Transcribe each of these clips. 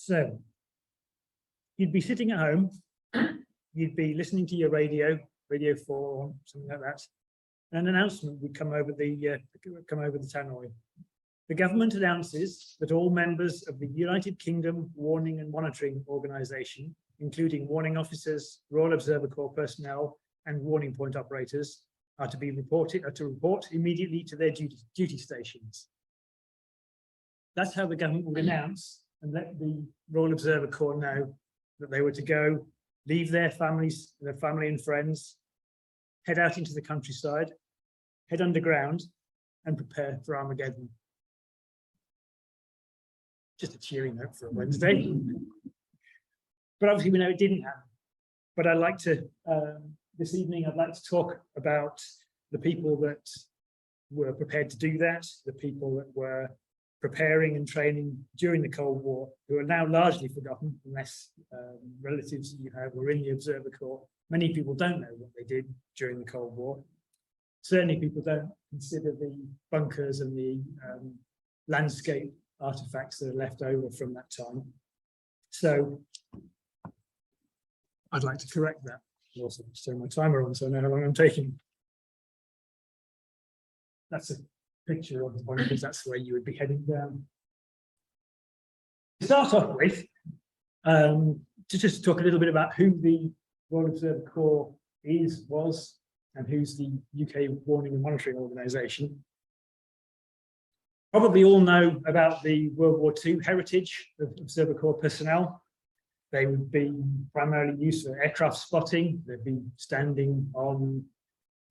So you'd be sitting at home, you'd be listening to your radio 4 or something like that, and an announcement would come over the tannoy. The government announces that all members of the United Kingdom Warning and Monitoring Organisation, including warning officers, Royal Observer Corps personnel, and warning point operators, are to report immediately to their duty stations. That's how the government would announce and let the Royal Observer Corps know that they were to go, leave their families, their family and friends, head out into the countryside, head underground, and prepare for Armageddon. Just a cheery note for a Wednesday. But obviously we know it didn't happen. But I'd like to, this evening, I'd like to talk about the people that were prepared to do that, the people that were preparing and training during the Cold War, who are now largely forgotten, unless relatives you have were in the Observer Corps. Many people don't know what they did during the Cold War. Certainly people don't consider the bunkers and the landscape artifacts that are left over from that time. So I'd like to correct that. I'll also turn my timer on so I know how long I'm taking. That's a picture of the bunkers, that's where you would be heading down. To start off with, to just talk a little bit about who the Royal Observer Corps was, and who's the UK Warning and Monitoring Organisation. Probably all know about the World War II heritage of Observer Corps personnel. They would be primarily used for aircraft spotting. They'd be standing on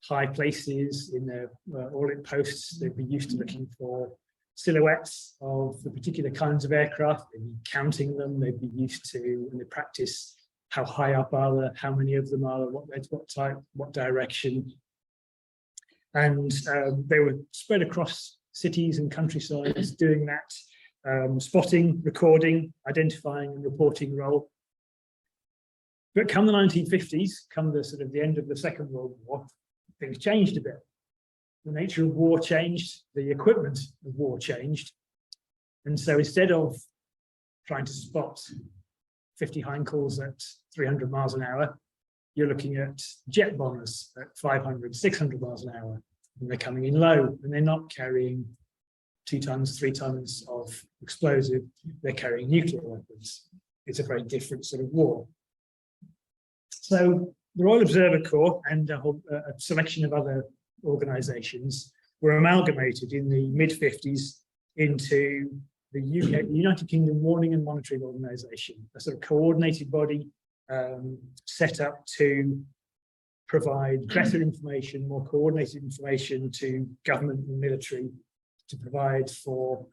high places in their orbit posts. They'd be used to looking for silhouettes of the particular kinds of aircraft. They'd be counting them. They'd be used to, and they practice how high up are there, how many of them are there, what type, what direction. And they were spread across cities and countrysides doing that, spotting, recording, identifying and reporting role. But come the 1950s, come the sort of the end of the Second World War, things changed a bit. The nature of war changed, the equipment of war changed. And so instead of trying to spot 50 Heinkel's at 300 miles an hour, you're looking at jet bombers at 500, 600 miles an hour. And they're coming in low and they're not carrying 2 tons, 3 tons of explosive, they're carrying nuclear weapons. It's a very different sort of war. So the Royal Observer Corps and a selection of other organisations were amalgamated in the mid-50s into the United Kingdom Warning and Monitoring Organisation, a sort of coordinated body set up to provide better information, more coordinated information to government and military, to provide for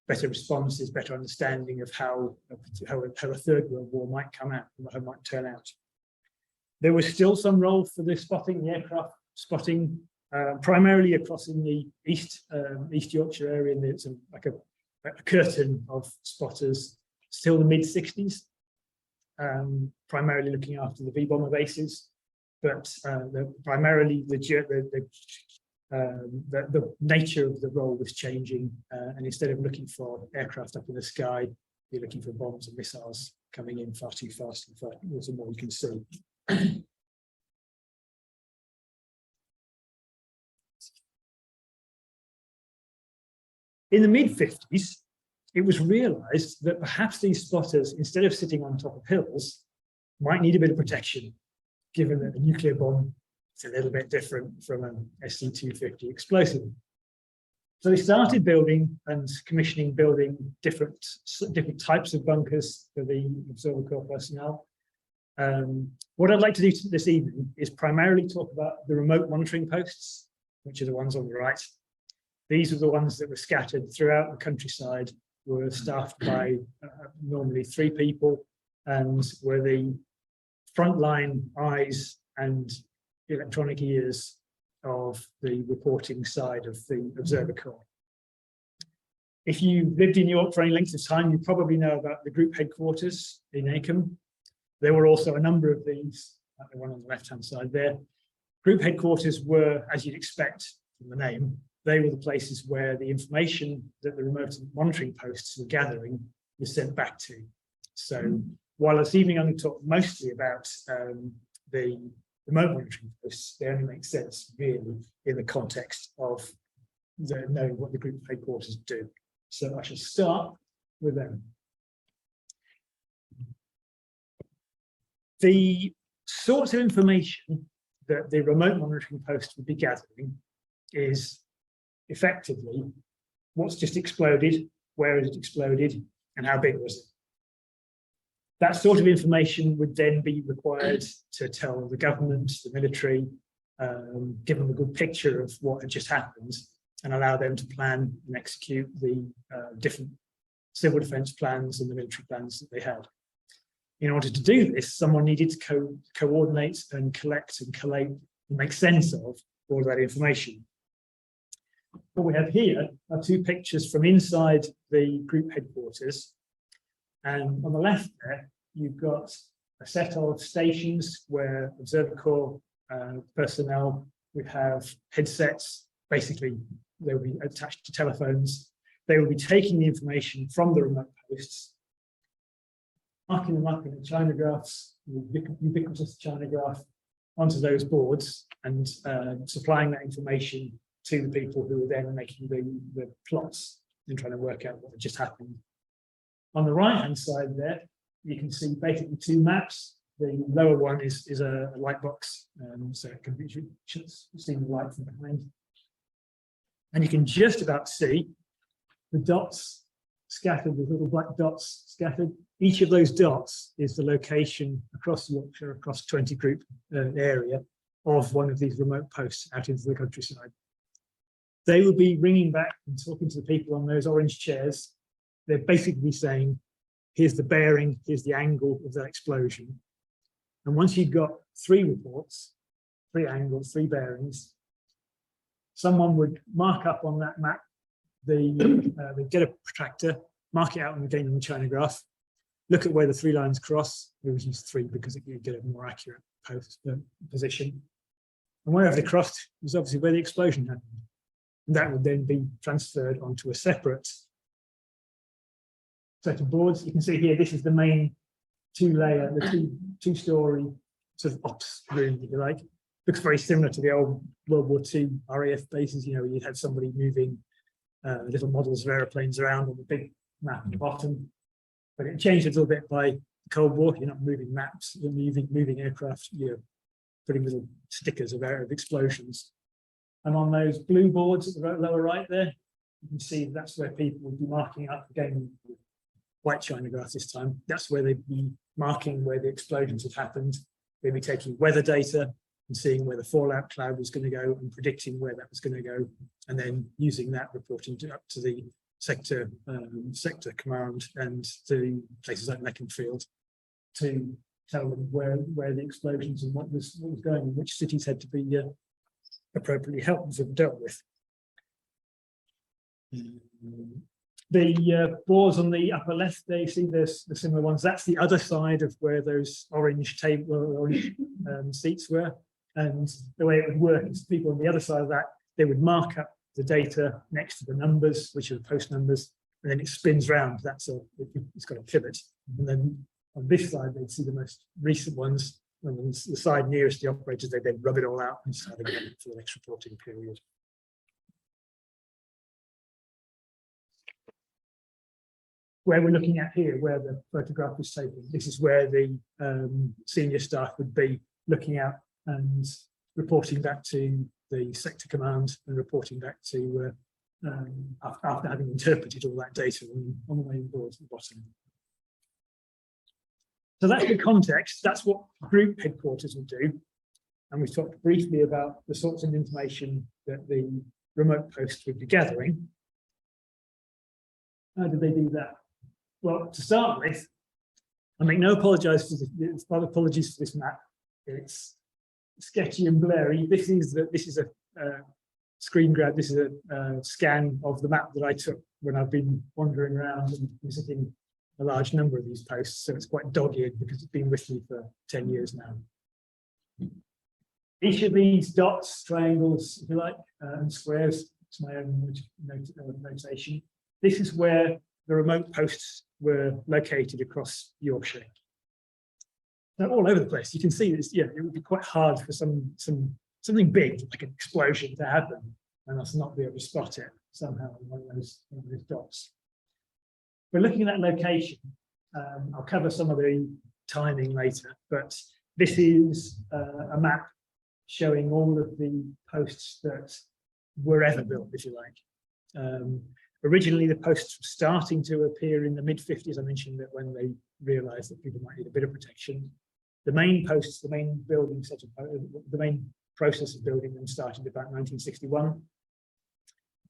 better responses, better understanding of how a Third World War might come out, how it might turn out. There was still some role for the spotting, the aircraft spotting, primarily across in the East Yorkshire area. And there's like a curtain of spotters, still the mid-60s, primarily looking after the V-bomber bases. But primarily the nature of the role was changing, and instead of looking for aircraft up in the sky, you're looking for bombs and missiles coming in far too fast and far more you can see. In the mid-50s, it was realised that perhaps these spotters, instead of sitting on top of hills, might need a bit of protection, given that a nuclear bomb is a little bit different from an SC-250 explosive. So they started building and commissioning different types of bunkers for the Observer Corps personnel. What I'd like to do this evening is primarily talk about the remote monitoring posts, which are the ones on the right. These are the ones that were scattered throughout the countryside, were staffed by normally 3 people, and were the frontline eyes and electronic ears of the reporting side of the Observer Corps. If you lived in York for any length of time, you probably know about the group headquarters in Acomb. There were also a number of these, the one on the left-hand side there. Group headquarters were, as you'd expect from the name, they were the places where the information that the remote monitoring posts were gathering was sent back to. So while this evening I'm going to talk mostly about the remote monitoring posts, they only make sense really in the context of knowing what the group headquarters do. So I shall start with them. The sorts of information that the remote monitoring post would be gathering is effectively what's just exploded, where has it exploded, and how big was it. That sort of information would then be required to tell the government, the military, give them a good picture of what had just happened and allow them to plan and execute the different civil defence plans and the military plans that they had. In order to do this, someone needed to coordinate and collect and collate and make sense of all of that information. What we have here are two pictures from inside the group headquarters. And on the left there, you've got a set of stations where Observer Corps personnel would have headsets. Basically, they will be attached to telephones. They will be taking the information from the remote posts, marking them up in the chinagraphs, ubiquitous chinagraph, onto those boards and supplying that information to the people who are then making the plots and trying to work out what had just happened. On the right-hand side there, you can see basically two maps. The lower one is a light box, so it can be seen the light from behind. And you can just about see the dots scattered, the little black dots scattered. Each of those dots is the location across Yorkshire, across 20 group area of one of these remote posts out into the countryside. They will be ringing back and talking to the people on those orange chairs. They're basically saying, here's the bearing, here's the angle of that explosion. And once you've got three reports, three angles, three bearings, someone would mark up on that map, they'd get a protractor, mark it out again on the chinagraph, look at where the three lines cross. We would use three because you get a more accurate position. And wherever they crossed was obviously where the explosion happened. And that would then be transferred onto a separate set of boards. You can see here, this is the main two-layer, the two-story sort of ops room, if you like. Looks very similar to the old World War II RAF bases. You know, you had somebody moving little models of aeroplanes around on the big map at the bottom. But it changed a little bit by the Cold War. You're not moving maps, you're moving aircraft. You're putting little stickers of explosions. And on those blue boards at the lower right there, you can see that's where people would be marking up again, white chinagraph this time. That's where they'd be marking where the explosions had happened. They'd be taking weather data and seeing where the fallout cloud was going to go and predicting where that was going to go, and then using that reporting up to the sector command and to places like Leconfield to tell them where the explosions and what was going on, which cities had to be appropriately dealt with. The boards on the upper left, they see there's the similar ones. That's the other side of where those orange seats were. And the way it would work is people on the other side of that, they would mark up the data next to the numbers, which are the post numbers, and then it spins round. It's got a pivot. And then on this side, they'd see the most recent ones. And on the side nearest the operators, they then rub it all out and start again for the next reporting period. Where we're looking at here, where the photograph was taken, this is where the senior staff would be looking at and reporting back to the sector command and reporting back to, after having interpreted all that data on the main board at the bottom. So that's the context. That's what group headquarters would do. And we talked briefly about the sorts of information that the remote posts would be gathering. How did they do that? Well, to start with, I make no apologies for this map. It's sketchy and blurry. This is a screen grab. This is a scan of the map that I took when I've been wandering around and visiting a large number of these posts. So it's quite dog-eared because it's been with me for 10 years now. Each of these dots, triangles, if you like, and squares, it's my own notation. This is where the remote posts were located across Yorkshire. They're all over the place. You can see this, yeah, it would be quite hard for something big, like an explosion, to happen, and us not be able to spot it somehow in one of those dots. We're looking at that location. I'll cover some of the timing later, but this is a map showing all of the posts that were ever built, if you like. Originally, the posts were starting to appear in the mid-50s. I mentioned that when they realised that people might need a bit of protection. The main posts, the main building set of, the main process of building them started about 1961.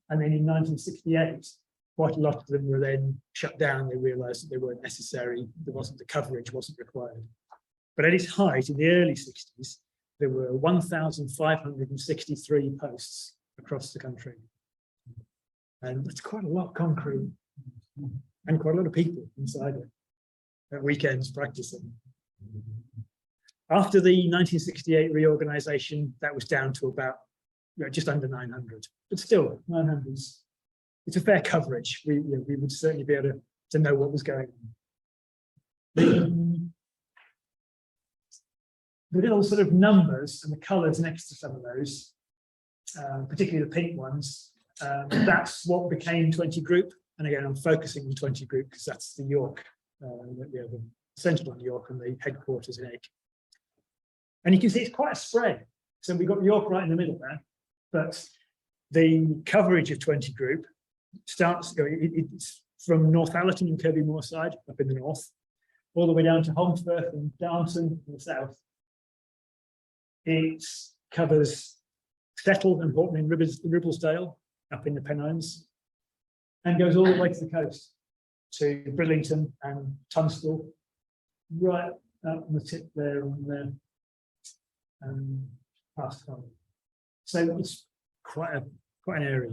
And then in 1968, quite a lot of them were then shut down. They realised that they weren't necessary. There wasn't, the coverage wasn't required. But at its height, in the early 60s, there were 1,563 posts across the country. And that's quite a lot of concrete and quite a lot of people inside it at weekends practicing. After the 1968 reorganisation, that was down to about just under 900, but still 900 is, it's a fair coverage. We would certainly be able to know what was going on. The little sort of numbers and the colours next to some of those, particularly the pink ones, that's what became 20 Group. And again, I'm focusing on 20 Group because that's the York, the central on York and the headquarters in Egg. And you can see it's quite a spread. So we've got York right in the middle there, but the coverage of 20 Group starts, it's from Northallerton and Kirby Moorside up in the north, all the way down to Holmesworth and Darnton in the south. It covers Settle and Horton in Ribblesdale up in the Pennines, and goes all the way to the coast to Bridlington and Tunstall, right up on the tip there on the past home. So it's quite an area.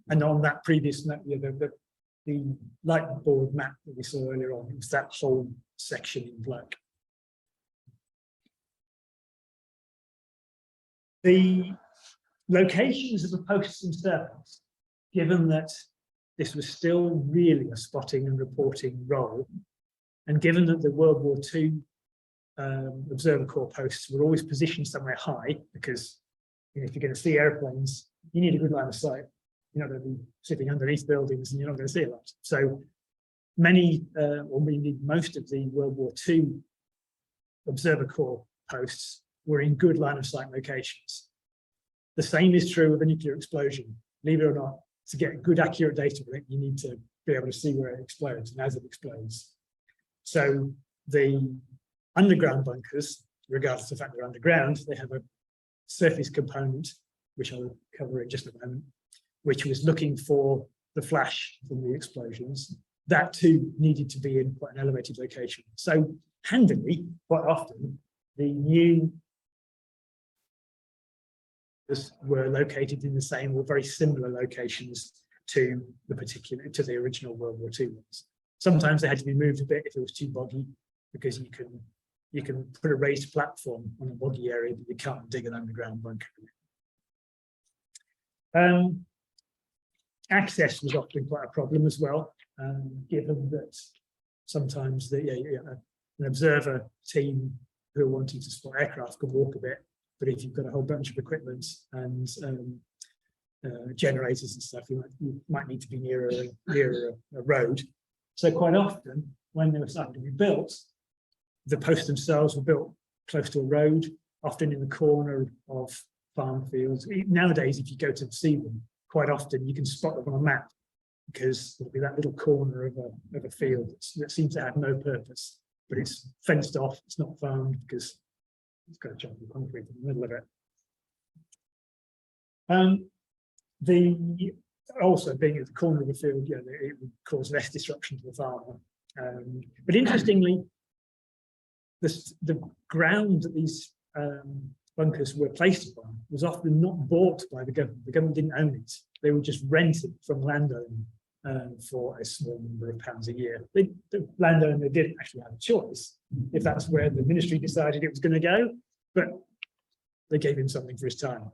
And on that previous map, the light board map that we saw earlier on, it was that whole section in black. The locations of the posts themselves, given that this was still really a spotting and reporting role, and given that the World War II Observer Corps posts were always positioned somewhere high, because if you're going to see airplanes, you need a good line of sight. You're not going to be sitting underneath buildings and you're not going to see a lot. So many, or maybe most of the World War II Observer Corps posts were in good line of sight locations. The same is true of a nuclear explosion. Believe it or not, to get good accurate data with it, you need to be able to see where it explodes and as it explodes. So the underground bunkers, regardless of the fact they're underground, they have a surface component, which I'll cover in just a moment, which was looking for the flash from the explosions. That too needed to be in quite an elevated location. So handily, quite often, the new were located in the same or very similar locations to the original World War II ones. Sometimes they had to be moved a bit if it was too boggy, because you can put a raised platform on a boggy area, but you can't dig an underground bunker. Access was often quite a problem as well, given that sometimes an observer team who are wanting to spot aircraft can walk a bit, but if you've got a whole bunch of equipment and generators and stuff, you might need to be nearer a road. So quite often, when they were starting to be built, the posts themselves were built close to a road, often in the corner of farm fields. Nowadays, if you go to see them, quite often you can spot them on a map, because there'll be that little corner of a field that seems to have no purpose, but it's fenced off, it's not farmed because it's got a chunk of concrete in the middle of it. Also being at the corner of the field, it would cause less disruption to the farmer. But interestingly, the ground that these bunkers were placed upon was often not bought by the government. The government didn't own it. They were just rented from landowners for a small number of pounds a year. The landowner didn't actually have a choice if that's where the ministry decided it was going to go, but they gave him something for his time.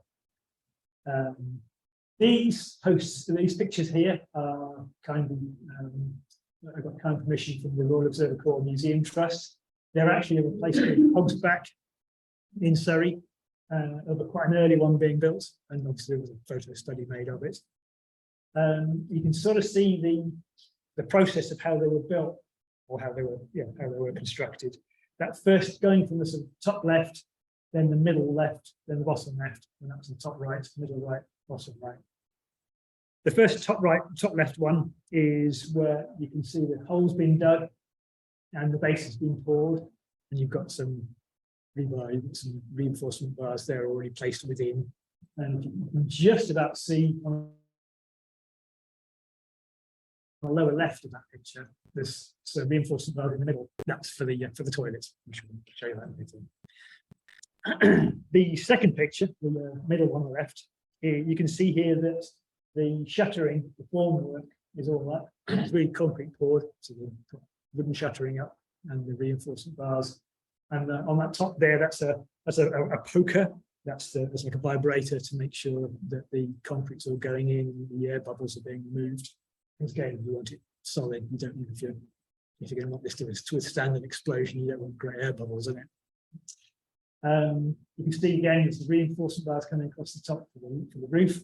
These posts, these pictures here are kind of I got kind permission from the Royal Observatory Museum Trust. They're actually a place called Hogsback in Surrey, of quite an early one being built, and obviously there was a photo study made of it. You can sort of see the process of how they were built, or how they were constructed. That first going from the sort of top left, then the middle left, then the bottom left, and that's the top right, middle right, bottom right. The first top right, top left one is where you can see the holes being dug and the base has been poured, and you've got some reinforcement bars there already placed within, and you can just about see on the lower left of that picture there's some reinforcement bar in the middle. That's for the toilets. I should show you that later. The second picture, the middle one on the left, you can see here that the shuttering, the formwork is all up. It's really concrete poured, so the wooden shuttering up and the reinforcement bars. And on that top there, that's a poker. That's like a vibrator to make sure that the concrete's all going in and the air bubbles are being removed. Because again, you want it solid. You don't need, if you're going to want this to withstand an explosion, you don't want great air bubbles in it. You can see again, there's the reinforcement bars coming across the top for the roof.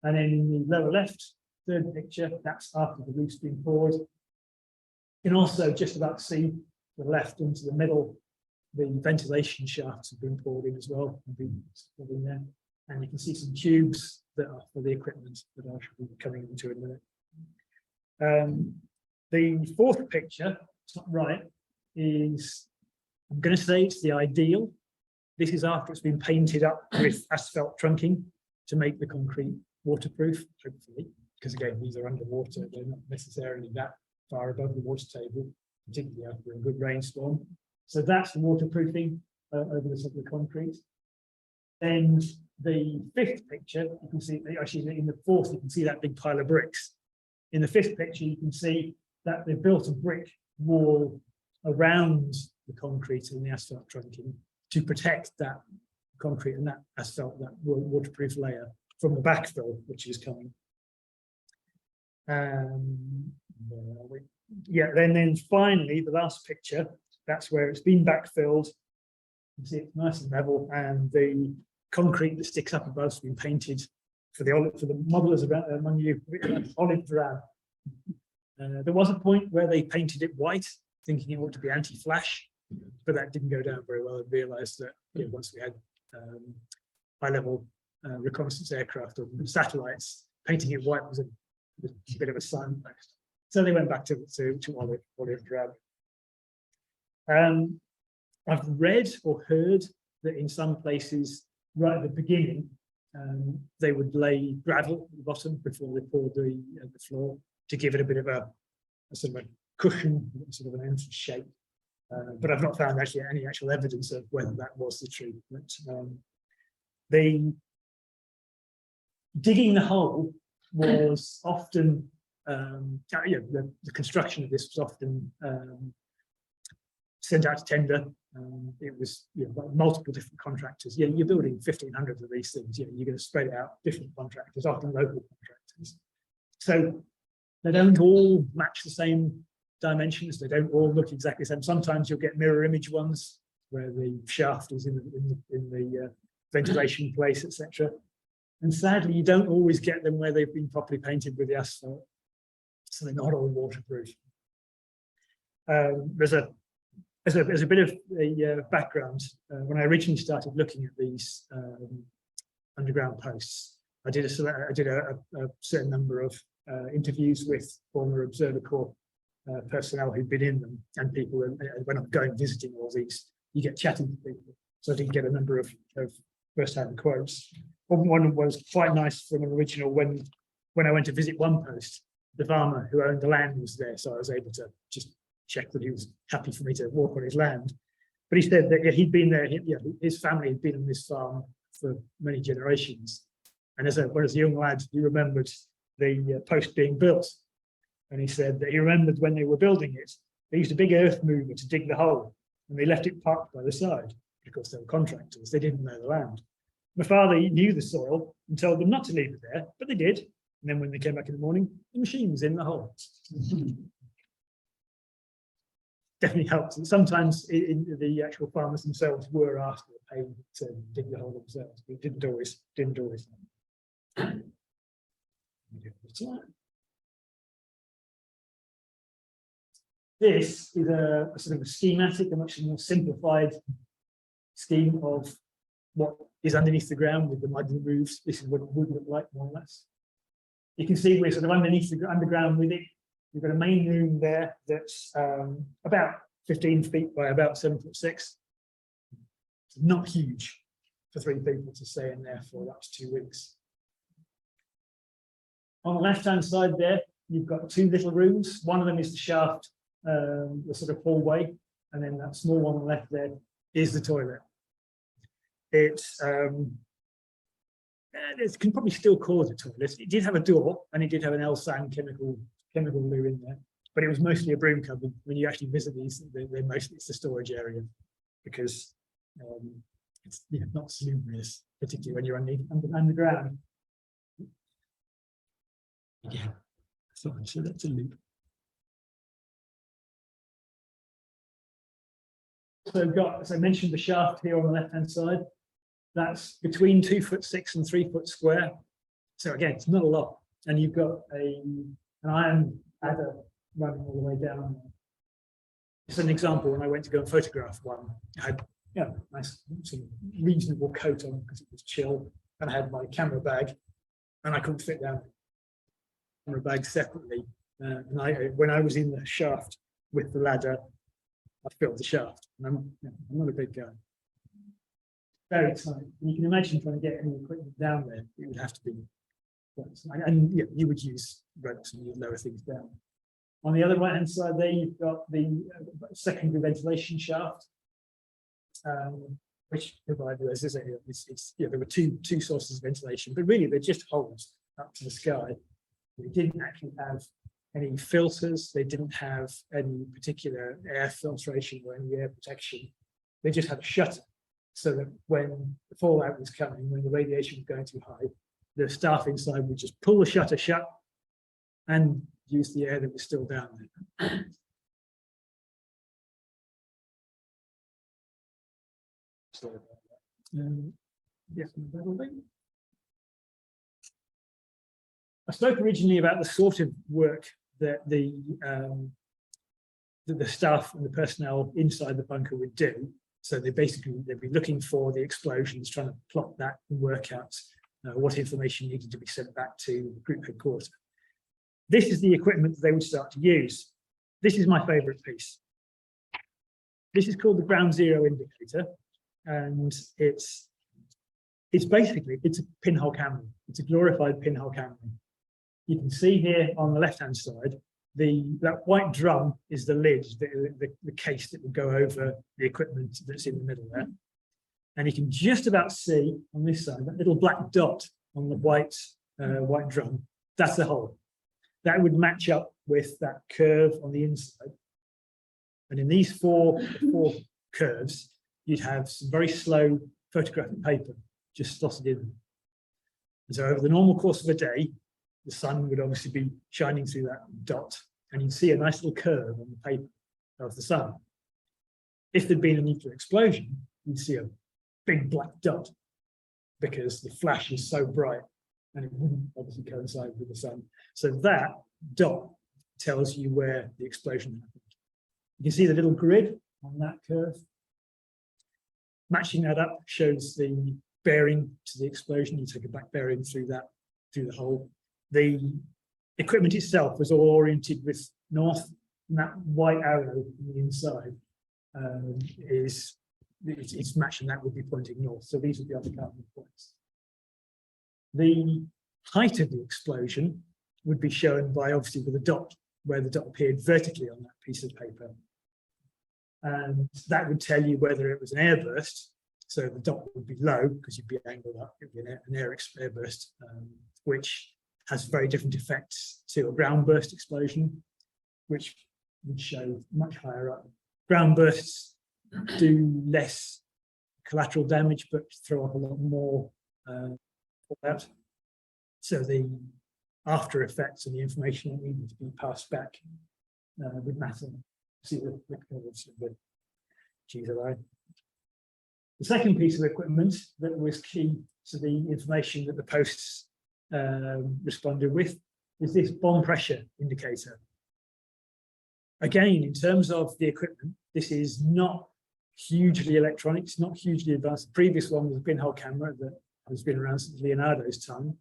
And then in the lower left, third picture, that's after the roof's been poured. You can also just about see the left into the middle, the ventilation shafts have been poured in as well, and been poured in there. And you can see some tubes that are for the equipment that I should be coming into in a minute. The fourth picture, top right, is, I'm going to say it's the ideal. This is after it's been painted up with asphalt trunking to make the concrete waterproof, hopefully, because again, these are underwater, they're not necessarily that far above the water table, particularly after a good rainstorm. So that's the waterproofing over the top of the concrete. And the fifth picture, you can see, actually in the fourth, you can see that big pile of bricks. In the fifth picture, you can see that they've built a brick wall around the concrete and the asphalt trunking to protect that concrete and that asphalt, that waterproof layer from the backfill, which is coming. Yeah, then finally, the last picture, that's where it's been backfilled. You can see it's nice and level, and the concrete that sticks up above has been painted for the modelers among you, olive drab. There was a point where they painted it white, thinking it ought to be anti-flash, but that didn't go down very well. And realised that once we had high-level reconnaissance aircraft or satellites, painting it white was a bit of a signpost. So they went back to olive drab. I've read or heard that in some places, right at the beginning, they would lay gravel at the bottom before they poured the floor to give it a bit of a sort of a cushion, sort of an entrance shape. But I've not found actually any actual evidence of whether that was the truth. But the digging the hole was often, the construction of this was often sent out to tender. It was multiple different contractors. You're building 1,500 of these things. You're going to spread it out, different contractors, often local contractors. So they don't all match the same dimensions. They don't all look exactly the same. Sometimes you'll get mirror image ones where the shaft is in the ventilation place, etc. And sadly, you don't always get them where they've been properly painted with the asphalt. So they're not all waterproof. As a bit of a background, when I originally started looking at these underground posts, I did a certain number of interviews with former Observer Corps personnel who'd been in them, and people. When I'm going visiting all these, you get chatting to people. So I did get a number of first-hand quotes. One was quite nice from an original when I went to visit one post. The farmer who owned the land was there, so I was able to just check that he was happy for me to walk on his land. But he said that he'd been there, his family had been on this farm for many generations. And as a young lad, he remembered the post being built. And he said that he remembered when they were building it, they used a big earth mover to dig the hole, and they left it parked by the side. Because they were contractors, they didn't know the land. My father knew the soil and told them not to leave it there, but they did. And then when they came back in the morning, the machine was in the hole. definitely helps. And sometimes the actual farmers themselves were asked to pay to dig the hole themselves, but it didn't always. This is a sort of a schematic, a much more simplified scheme of what is underneath the ground with the mud and roofs. This is what it would look like, more or less. You can see we're sort of underneath the underground with it. We've got a main room there that's about 15 feet by about 7'6". It's not huge for 3 people to stay in there for up to 2 weeks. On the left-hand side there, you've got 2 little rooms. One of them is the shaft, the sort of hallway, and then that small one on the left there is the toilet. It's it can probably still call it a toilet. It did have a door, and it did have an L-SAN chemical loo in there, but it was mostly a broom cupboard. When you actually visit these, they're mostly it's the storage area, because it's not salubrious, particularly when you're underground. Yeah, so that's a loop. So got, as I mentioned, the shaft here on the left-hand side. That's between 2'6" and 3 foot square. So again, it's not a lot. And you've got an iron ladder running all the way down. It's an example. When I went to go and photograph one, I had nice sort of reasonable coat on because it was chill, and I had my camera bag, and I couldn't fit down the camera bag separately. And when I was in the shaft with the ladder, I filled the shaft. And I'm not a big guy. Very tight. And you can imagine trying to get any equipment down there, it would have to be. And you would use ropes and you'd lower things down. On the other right-hand side there, you've got the secondary ventilation shaft, which provided, as I say, there were two sources of ventilation, but really they're just holes up to the sky. They didn't actually have any filters. They didn't have any particular air filtration or any air protection. They just had a shutter, so that when the fallout was coming, when the radiation was going too high, the staff inside would just pull the shutter shut and use the air that was still down there. I spoke originally about the sort of work that the staff and the personnel inside the bunker would do. So they'd be looking for the explosions, trying to plot that and work out what information needed to be sent back to group headquarters. This is the equipment that they would start to use. This is my favorite piece. This is called the ground zero indicator, and it's basically a pinhole camera. It's a glorified pinhole camera. You can see here on the left-hand side, that white drum is the lid, the case that will go over the equipment that's in the middle there. And you can just about see on this side, that little black dot on the white drum, that's the hole. That would match up with that curve on the inside. And in these four curves, you'd have some very slow photographic paper just slotted in. And so over the normal course of a day, the sun would obviously be shining through that dot, and you'd see a nice little curve on the paper of the sun. If there'd been a nuclear explosion, you'd see a big black dot, because the flash is so bright, and it wouldn't obviously coincide with the sun. So that dot tells you where the explosion happened. You can see the little grid on that curve. Matching that up shows the bearing to the explosion. You take a back bearing through the hole. The equipment itself was all oriented with north, and that white arrow on the inside it's matching, that would be pointing north. So these would be other cardinal points. The height of the explosion would be shown by, obviously, with a dot, where the dot appeared vertically on that piece of paper. And that would tell you whether it was an airburst. So the dot would be low because you'd be angled up. It would be an airburst, which has very different effects to a ground burst explosion, which would show much higher up. Ground bursts do less collateral damage, but throw up a lot more fallout. So the after effects and the information that needed to be passed back would matter. see the curves of the GZI. The second piece of equipment that was key to the information that the posts responded with is this bomb pressure indicator. Again, in terms of the equipment, this is not hugely electronic, it's not hugely advanced. The previous one was a pinhole camera that has been around since Leonardo's time.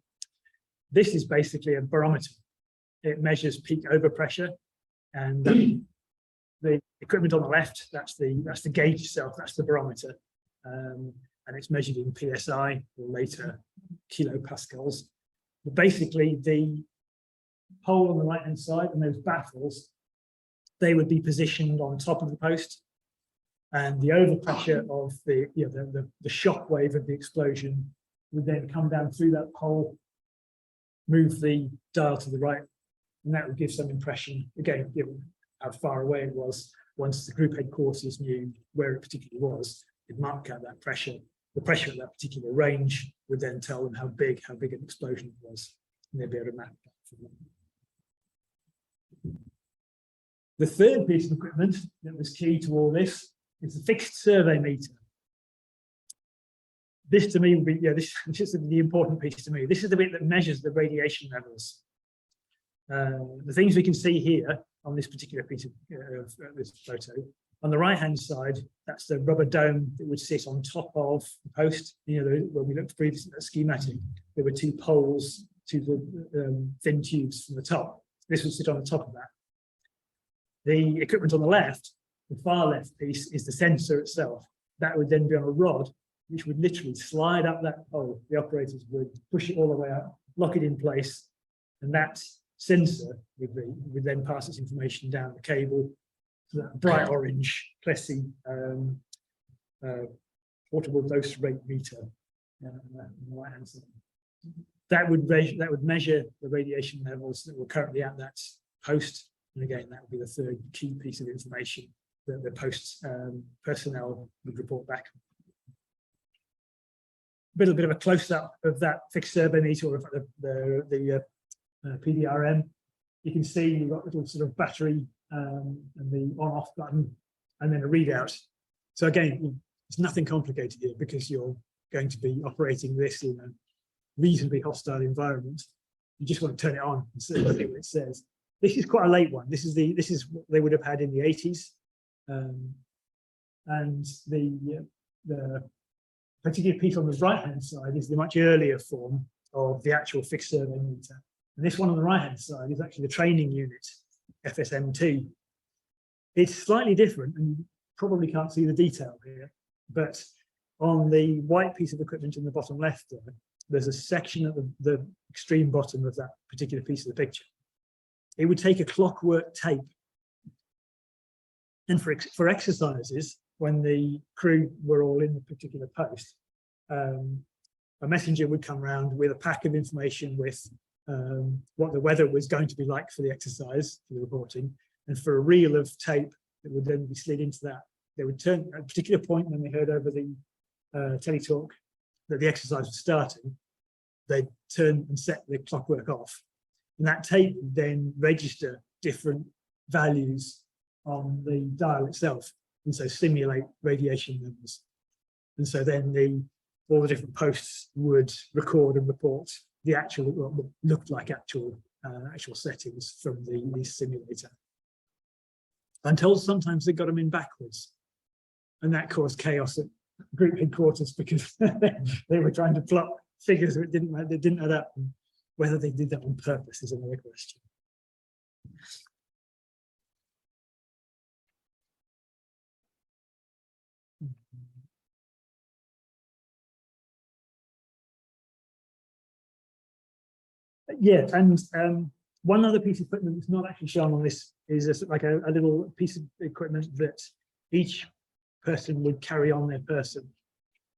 This is basically a barometer. It measures peak overpressure, and the equipment on the left, that's the gauge itself, that's the barometer, and it's measured in PSI or later kilopascals. But basically, the pole on the right hand side and those baffles, they would be positioned on top of the post, and the overpressure of the shock wave of the explosion would then come down through that pole, move the dial to the right, and that would give some impression, again, given how far away it was. Once the group headquarters knew where it particularly was, it marked out that pressure. The pressure at that particular range would then tell them how big an explosion it was, and they'd be able to map that for them. The third piece of equipment that was key to all this is the fixed survey meter. This to me would be, this is the important piece to me. This is the bit that measures the radiation levels. The things we can see here on this particular piece of this photo, on the right-hand side, that's the rubber dome that would sit on top of the post. When we looked previously at the schematic, there were two poles to the thin tubes from the top. This would sit on the top of that. The equipment on the left, the far left piece, is the sensor itself. That would then be on a rod, which would literally slide up that pole. The operators would push it all the way up, lock it in place, and that sensor would then pass its information down the cable to that bright orange Plessy portable dose rate meter on the right hand side. That would measure the radiation levels that were currently at that post. And again, that would be the third key piece of information that the post personnel would report back. A bit of a close-up of that fixed survey meter, or the PDRM. You can see you've got a little sort of battery and the on-off button, and then a readout. So again, there's nothing complicated here because you're going to be operating this in a reasonably hostile environment. You just want to turn it on and see what it says. This is quite a late one. This is what they would have had in the 80s, and the particular piece on the right-hand side is the much earlier form of the actual fixed survey meter. And this one on the right-hand side is actually the training unit, FSM2. It's slightly different, and you probably can't see the detail here, but on the white piece of equipment in the bottom left there's a section at the extreme bottom of that particular piece of the picture. It would take a clockwork tape, and for exercises, when the crew were all in the particular post, a messenger would come around with a pack of information with what the weather was going to be like for the exercise, for the reporting, and for a reel of tape that would then be slid into that. They would turn at a particular point when they heard over the teletalk that the exercise was starting, they'd turn and set the clockwork off. And that tape would then register different values on the dial itself, and so simulate radiation levels. And so then all the different posts would record and report the actual, what looked like actual settings from the simulator. Until sometimes they got them in backwards, and that caused chaos at group headquarters because they were trying to plot figures that didn't add up. And whether they did that on purpose is another question. Yeah, and one other piece of equipment that's not actually shown on this is like a little piece of equipment that each person would carry on their person,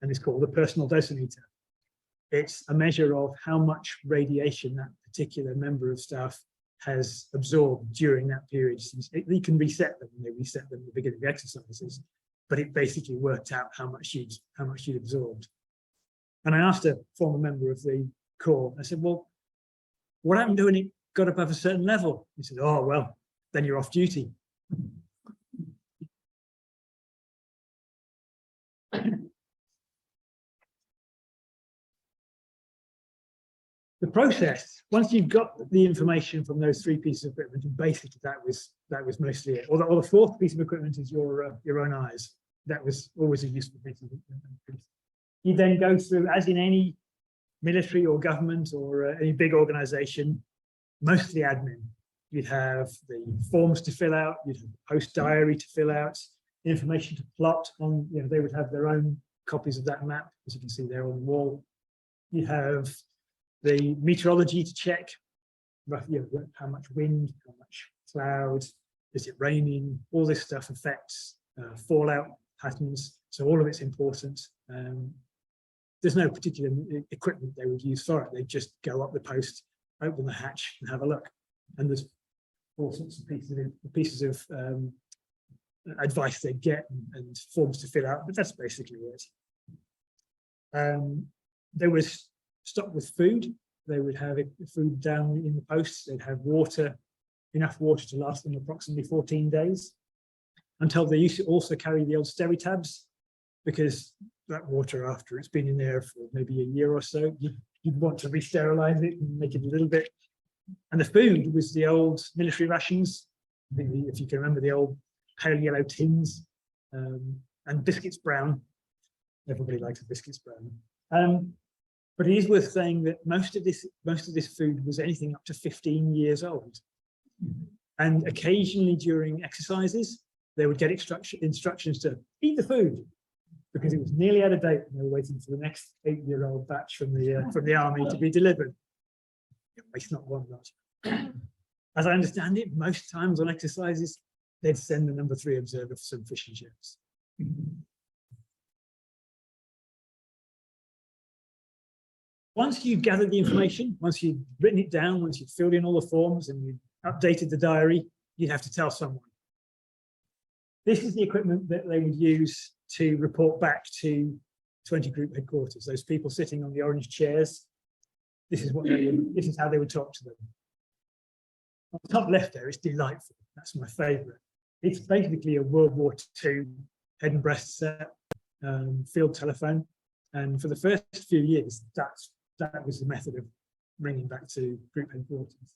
and it's called a personal dosimeter. It's a measure of how much radiation that particular member of staff has absorbed during that period. You can reset them, and they reset them at the beginning of exercises, but it basically worked out how much you'd absorbed. And I asked a former member of the Corps, I said, well, what happened when it got above a certain level? He said, oh, well, then you're off duty. The process, once you've got the information from those three pieces of equipment, and basically that was mostly it. Or the fourth piece of equipment is your own eyes. That was always a useful piece of equipment. You then go through, as in any military or government or any big organization, mostly admin. You'd have the forms to fill out, you'd have the post diary to fill out, information to plot on, they would have their own copies of that map, as you can see there on the wall. You have the meteorology to check, roughly, how much wind, how much cloud, is it raining, all this stuff affects fallout patterns, so all of it's important. There's no particular equipment they would use for it. They just go up the post, open the hatch and have a look. And there's all sorts of pieces of advice they get and forms to fill out, but that's basically it. They were stocked with food. They would have food down in the posts. They'd have water, enough water to last them approximately 14 days, until they used to also carry the old Steri-tabs, because that water, after it's been in there for maybe a year or so, you'd want to re-sterilize it and make it a little bit. And the food was the old military rations, if you can remember, the old pale yellow tins, and biscuits brown. Everybody likes biscuits brown. But it is worth saying that most of this food was anything up to 15 years old. And occasionally during exercises, they would get instructions to eat the food, because it was nearly out of date and they were waiting for the next 8-year-old batch from the army to be delivered. It's not one lot. As I understand it, most times on exercises, they'd send the number 3 observer for some fish and chips. Once you've gathered the information, once you've written it down, once you've filled in all the forms and you've updated the diary, you'd have to tell someone. This is the equipment that they would use to report back to 20 group headquarters. Those people sitting on the orange chairs. This is how they would talk to them. On the top left there, it's delightful. That's my favourite. It's basically a World War II head and breast set, field telephone, and for the first few years, that was the method of ringing back to group headquarters.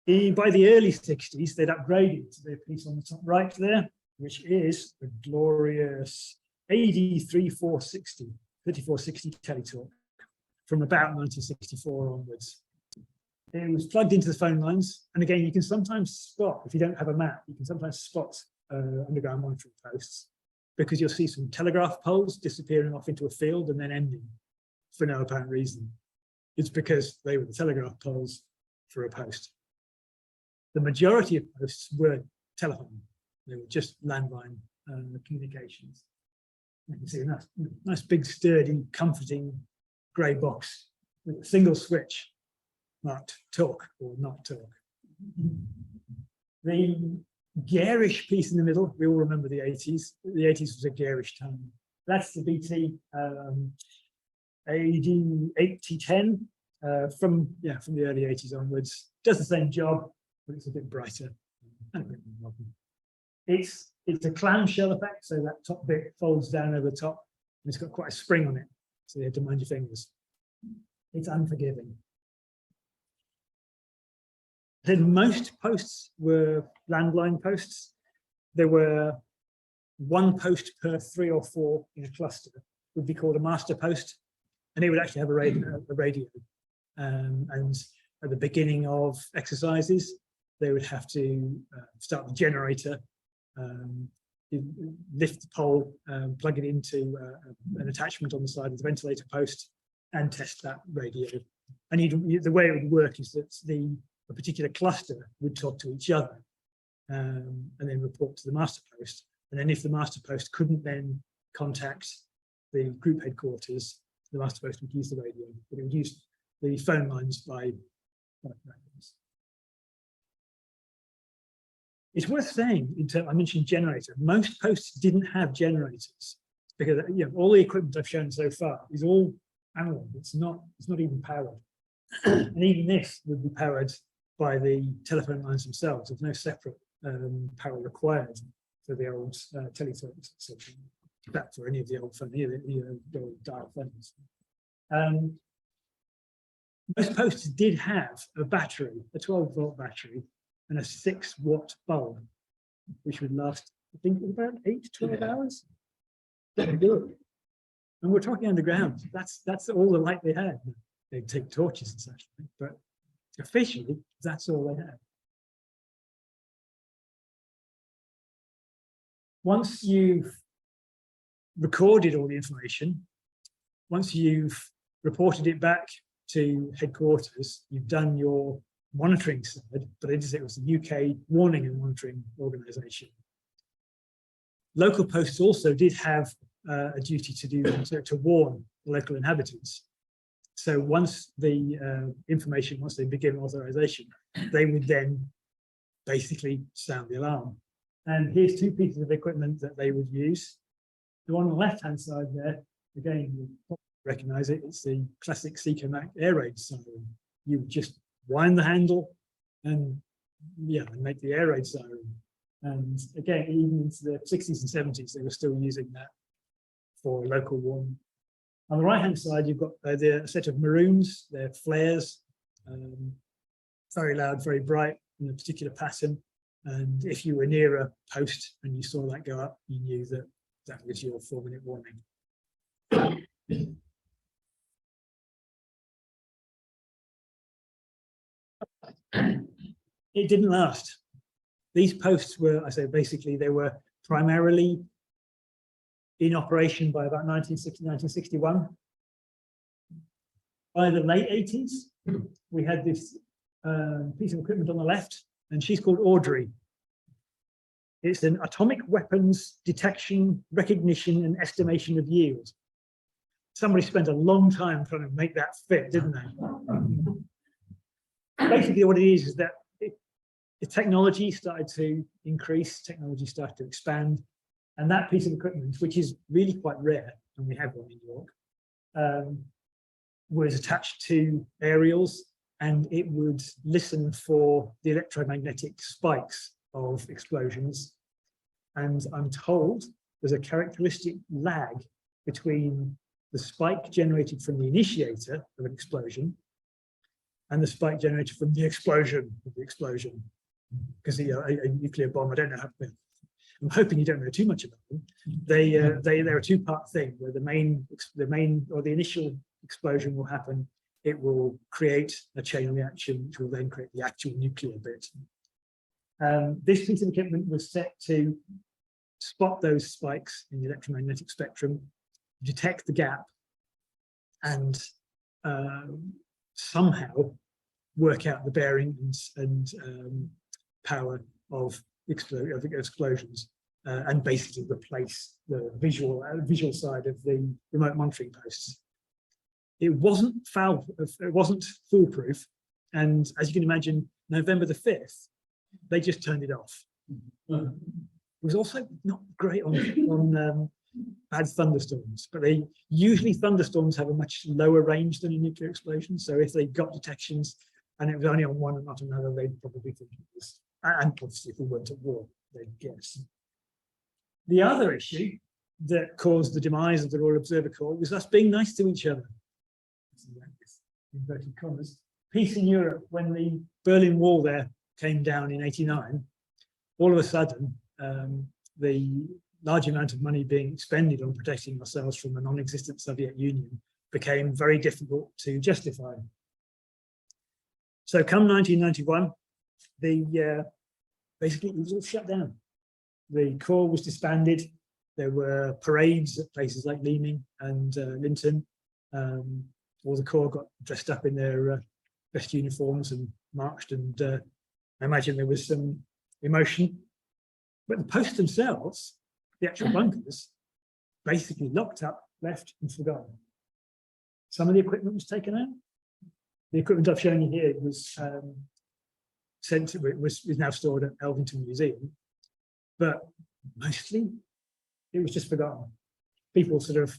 By the early 60s, they'd upgraded to the piece on the top right there, which is the glorious AD 3460 teletalk from about 1964 onwards. It was plugged into the phone lines, and again, you can sometimes spot, if you don't have a map, you can sometimes spot underground monitoring posts, because you'll see some telegraph poles disappearing off into a field and then ending for no apparent reason. It's because they were the telegraph poles for a post. The majority of posts were telephone. They were just landline communications. You can see a nice big, sturdy, comforting grey box with a single switch marked talk or not talk. The garish piece in the middle, we all remember the 80s. The 80s was a garish time. That's the BT AD 8010 from the early 80s onwards. Does the same job, but it's a bit brighter and a bit more modern. It's a clamshell effect, so that top bit folds down over the top, and it's got quite a spring on it, so you have to mind your fingers. It's unforgiving. Then most posts were landline posts. There were one post per 3 or 4 in a cluster, would be called a master post, and it would actually have a radio. And at the beginning of exercises, they would have to start the generator, lift the pole, plug it into an attachment on the side of the ventilator post, and test that radio. And the way it would work is that a particular cluster would talk to each other and then report to the master post. And then if the master post couldn't then contact the group headquarters, the master post would use the radio, but it would use the phone lines by reference. It's worth saying, I mentioned generator, most posts didn't have generators, because all the equipment I've shown so far is all analog. It's not even powered. And even this would be powered by the telephone lines themselves. There's no separate power required for the old telephones, that for any of the old phone, the old dial phones. Most posts did have a battery, a 12-volt battery, and a 6-watt bulb, which would last, I think, about 8 to 12 hours. Very good. And we're talking underground. That's all the light they had. They'd take torches and such, but officially, that's all they had. Once you've recorded all the information, once you've reported it back to headquarters, you've done your monitoring side, but it was the UK Warning and Monitoring Organisation. Local posts also did have a duty to warn the local inhabitants. So once the information, once they begin authorization, they would then basically sound the alarm. And here's 2 pieces of equipment that they would use. The one on the left-hand side there, again, you recognize it, it's the classic Seeker Mac air raid siren. You would just wind the handle and make the air raid siren. And again, even into the 60s and 70s, they were still using that for local warning. On the right-hand side, you've got a set of maroons, they're flares, very loud, very bright, in a particular pattern. And if you were near a post and you saw that go up, you knew that that was your 4-minute warning. It didn't last. These posts were, I say, basically, they were primarily in operation by about 1960, 1961. By the late 80s, we had this piece of equipment on the left, and she's called Audrey. It's an atomic weapons detection, recognition, and estimation of yield. Somebody spent a long time trying to make that fit, didn't they? Basically, what it is that the technology started to increase, technology started to expand, and that piece of equipment, which is really quite rare, and we have one in York, was attached to aerials, and it would listen for the electromagnetic spikes of explosions. And I'm told there's a characteristic lag between the spike generated from the initiator of an explosion and the spike generated from the explosion of the explosion. Because a nuclear bomb, I don't know how, I'm hoping you don't know too much about them. They're a 2-part thing where the main or the initial explosion will happen. It will create a chain reaction, which will then create the actual nuclear bit. This piece of equipment was set to spot those spikes in the electromagnetic spectrum, detect the gap, and somehow work out the bearing and power of explosions, and basically replace the visual side of the remote monitoring posts. It wasn't foolproof, and as you can imagine, November the 5th, they just turned it off. It was also not great on bad thunderstorms, but usually thunderstorms have a much lower range than a nuclear explosion. So if they got detections and it was only on one and not another, they'd probably think it was, and obviously if we went to war, they'd guess. The other issue that caused the demise of the Royal Observer Corps was us being nice to each other. Inverted commas. Peace in Europe, when the Berlin Wall there came down in '89, all of a sudden, the large amount of money being expended on protecting ourselves from a non-existent Soviet Union became very difficult to justify. So come 1991, basically it was all shut down. The Corps was disbanded. There were parades at places like Leeming and Linton. All the Corps got dressed up in their best uniforms and marched, and I imagine there was some emotion. But the posts themselves, the actual bunkers, basically locked up, left and forgotten. Some of the equipment was taken out. The equipment I've shown you here was is now stored at Elvington Museum, but mostly it was just forgotten. People sort of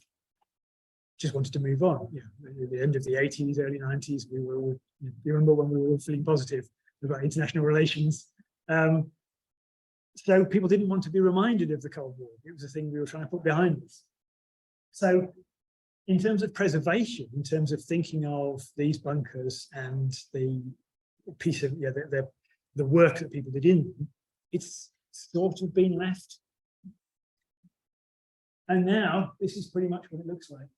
just wanted to move on. At the end of the 80s, early 90s, we were all, you remember when we were all feeling positive about international relations. So people didn't want to be reminded of the Cold War. It was a thing we were trying to put behind us. So in terms of preservation, in terms of thinking of these bunkers and the piece of the work that people did in them, it's sort of been left. And now this is pretty much what it looks like.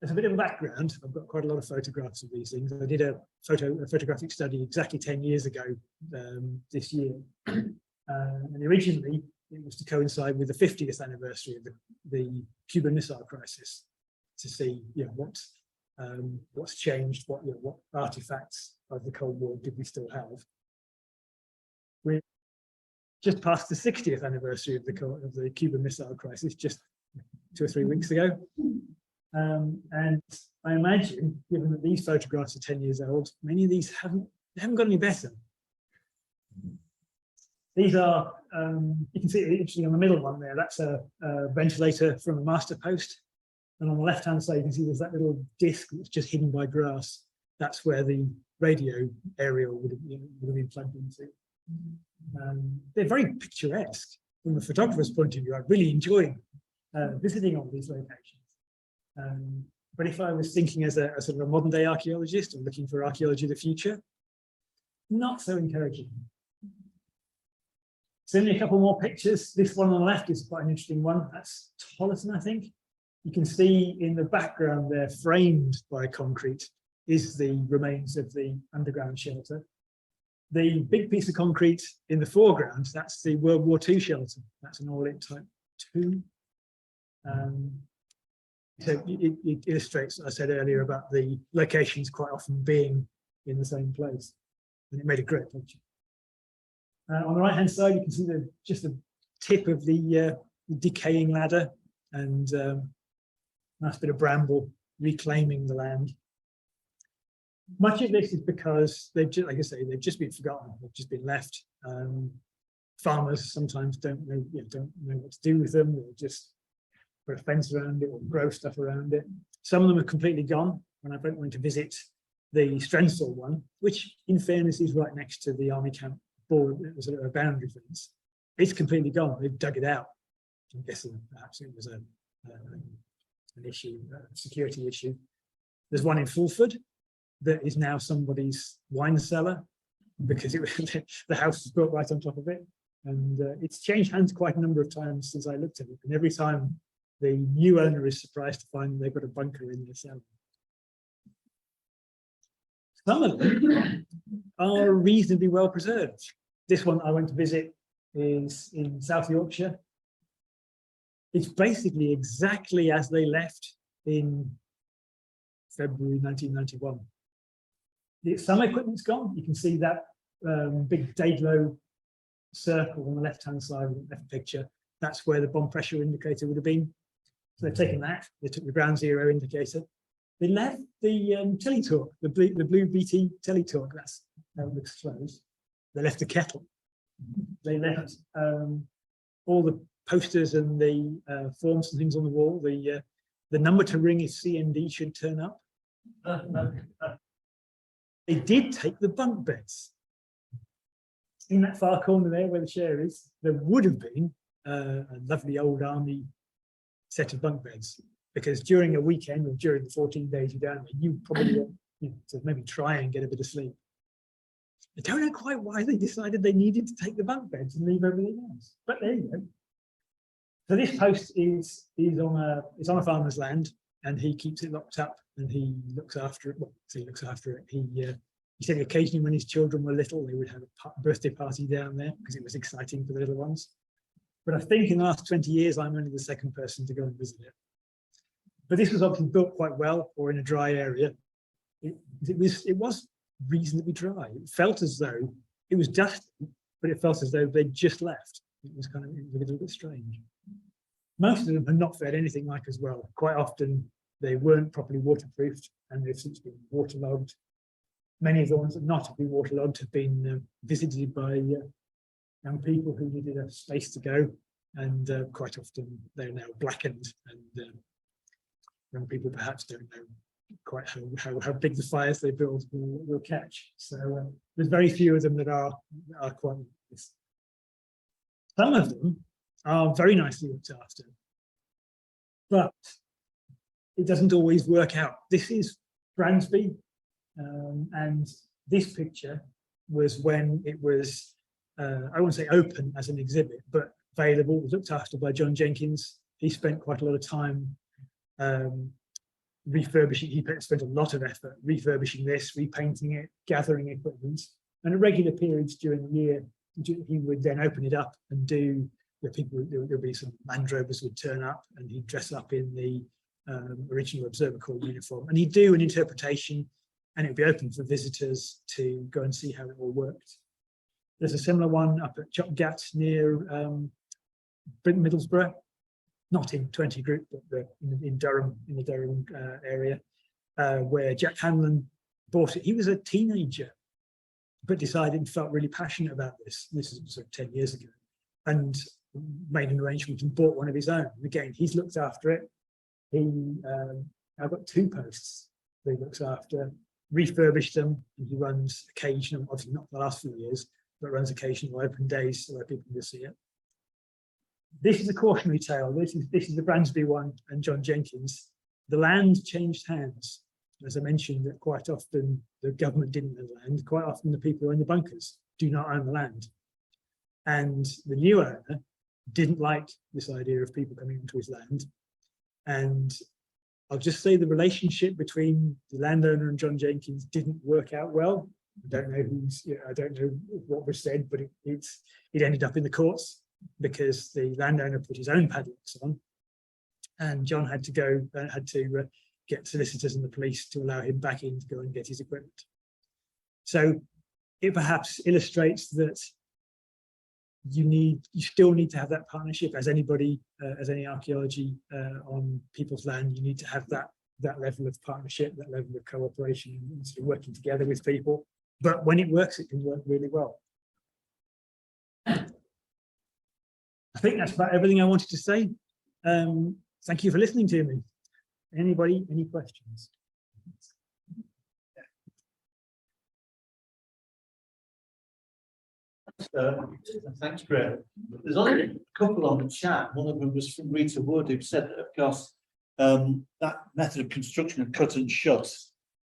As a bit of a background, I've got quite a lot of photographs of these things. I did a photographic study exactly 10 years ago this year. And originally it was to coincide with the 50th anniversary of the Cuban Missile Crisis, to see what's changed, what artifacts of the Cold War did we still have. We're just past the 60th anniversary of the Cuban Missile Crisis, just 2 or 3 weeks ago. And I imagine, given that these photographs are 10 years old, many of these haven't got any better. These are, you can see it interesting on the middle one there, that's a ventilator from a master post. And on the left-hand side, you can see there's that little disc that's just hidden by grass. That's where the radio aerial would have been plugged into. They're very picturesque from a photographer's point of view. I really enjoy visiting all these locations. But if I was thinking as a sort of a modern day archaeologist or looking for archaeology of the future, not so encouraging. Send me a couple more pictures. This one on the left is quite an interesting one. That's Tolleson, I think. You can see in the background there, framed by concrete, is the remains of the underground shelter. The big piece of concrete in the foreground, that's the World War II shelter. That's an all-in type 2. So it illustrates what I said earlier about the locations quite often being in the same place. And it made a great picture. On the right-hand side, you can see just the tip of the decaying ladder and nice bit of bramble reclaiming the land. Much of this is because they've just, like I say, they've just been forgotten. They've just been left. Farmers sometimes don't know what to do with them. They'll just put a fence around it or grow stuff around it. Some of them are completely gone. When I went to visit the Strensthal one, which in fairness is right next to the army camp board, it was a boundary fence. It's completely gone. They've dug it out. I'm guessing perhaps it was an issue, a security issue. There's one in Fulford that is now somebody's wine cellar because the house was built right on top of it. And it's changed hands quite a number of times since I looked at it. And every time the new owner is surprised to find they've got a bunker in their cellar. Some of them are reasonably well preserved. This one I went to visit is in South Yorkshire. It's basically exactly as they left in February 1991. Some equipment's gone. You can see that big Daedlow circle on the left-hand side of the left picture. That's where the bomb pressure indicator would have been. So they've taken that. They took the ground zero indicator. They left the teletalk, the blue BT teletalk. That's how it looks closed. They left the kettle. They left all the posters and the forms and things on the wall. The number to ring if CND should turn up. They did take the bunk beds. In that far corner there where the chair is, there would have been a lovely old army set of bunk beds, because during a weekend or during the 14 days you're down there, you probably want to maybe try and get a bit of sleep. I don't know quite why they decided they needed to take the bunk beds and leave everything else, but there you go. So this post is on a farmer's land, and he keeps it locked up and he looks after it. Well, so he looks after it. He said occasionally when his children were little, they would have a birthday party down there because it was exciting for the little ones. But I think in the last 20 years, I'm only the second person to go and visit it. But this was obviously built quite well, or in a dry area. It was reasonably dry. It felt as though it was dusty, but it felt as though they'd just left. It was a little bit strange. Most of them had not fared anything like as well. Quite often they weren't properly waterproofed and they've since been waterlogged. Many of the ones that not have been waterlogged have been visited by young people who needed a space to go, and quite often they're now blackened, and young people perhaps don't know quite how big the fires they build will catch. So there's very few of them that are quite like this. Some of them are very nicely looked after, but it doesn't always work out. This is Bransby, and this picture was when it was, I won't say open as an exhibit, but available, looked after by John Jenkins. He spent quite a lot of time refurbishing, he spent a lot of effort refurbishing this, repainting it, gathering equipment, and at regular periods during the year, he would then open it up and do, there'll be some Land Rovers would turn up and he'd dress up in the original Observer Corps uniform, and he'd do an interpretation, and it would be open for visitors to go and see how it all worked. There's a similar one up at Chopgat near Brinton Middlesbrough, not in 20 Group, but in Durham, in the Durham area, where Jack Hanlon bought it. He was a teenager, but decided and felt really passionate about this. This is sort of 10 years ago, and made an arrangement and bought one of his own. And again, he's looked after it. I've got 2 posts that he looks after, refurbished them, and he runs occasional, obviously not the last few years, but runs occasional open days so that people can see it. This is a cautionary tale. This is the Bransby one and John Jenkins. The land changed hands. As I mentioned, that quite often the government didn't own the land. Quite often the people who own the bunkers do not own the land. And the new owner didn't like this idea of people coming into his land. And I'll just say the relationship between the landowner and John Jenkins didn't work out well. I don't know I don't know what was said, but it ended up in the courts because the landowner put his own padlocks on, and John had to go get solicitors and the police to allow him back in to go and get his equipment. So it perhaps illustrates that you still need to have that partnership, as anybody, as any archaeology on people's land. You need to have that level of partnership, that level of cooperation, and sort of working together with people. But when it works, it can work really well. I think that's about everything I wanted to say. Thank you for listening to me. Anybody, any questions? Thanks, Greg. There's only a couple on the chat. One of them was from Rita Wood, who said that, of course, that method of construction of cut and shut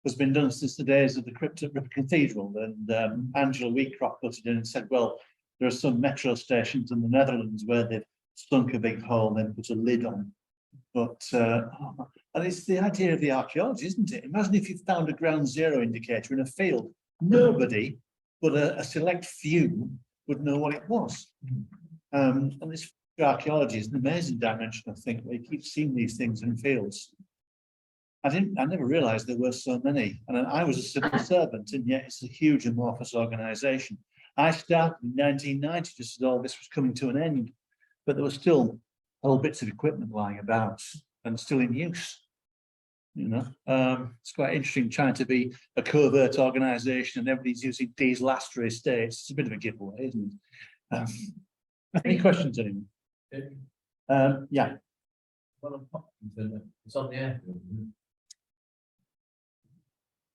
has been done since the days of the crypt at Ripper Cathedral. And Angela Wheatcroft put it in and said, well, there are some metro stations in the Netherlands where they've sunk a big hole and then put a lid on. But and it's the idea of the archaeology, isn't it? Imagine if you found a ground zero indicator in a field. Nobody but a select few would know what it was. And this archaeology is an amazing dimension, I think, where you keep seeing these things in fields. I never realized there were so many. And I was a civil servant, and yet it's a huge amorphous organization. I started in 1990, just as all this was coming to an end, but there were still whole bits of equipment lying about and still in use. You know, it's quite interesting trying to be a covert organization and everybody's using diesel Astra estates. It's a bit of a giveaway, isn't it? Any questions, anyone? Yeah. It's on the air.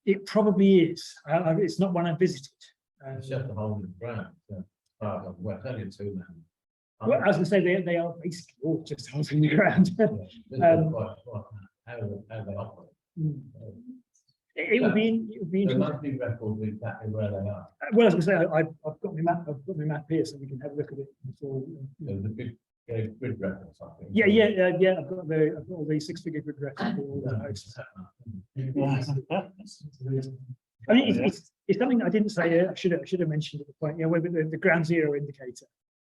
It probably is. It's not one I visited. It's just a hole in the ground. Well, only 2 now. Well, as I say, they are basically all just holes in the ground. How they operate. It would be interesting. There must be records exactly where they are. Well, as I say, I've got my map. I've got my map here, so we can have a look at it before. There's a big grid reference, I think. Yeah. I've got all the 6-figure grid reference for all the hosts. I mean, it's something I didn't say. I should have mentioned at the point. You know, the ground zero indicator,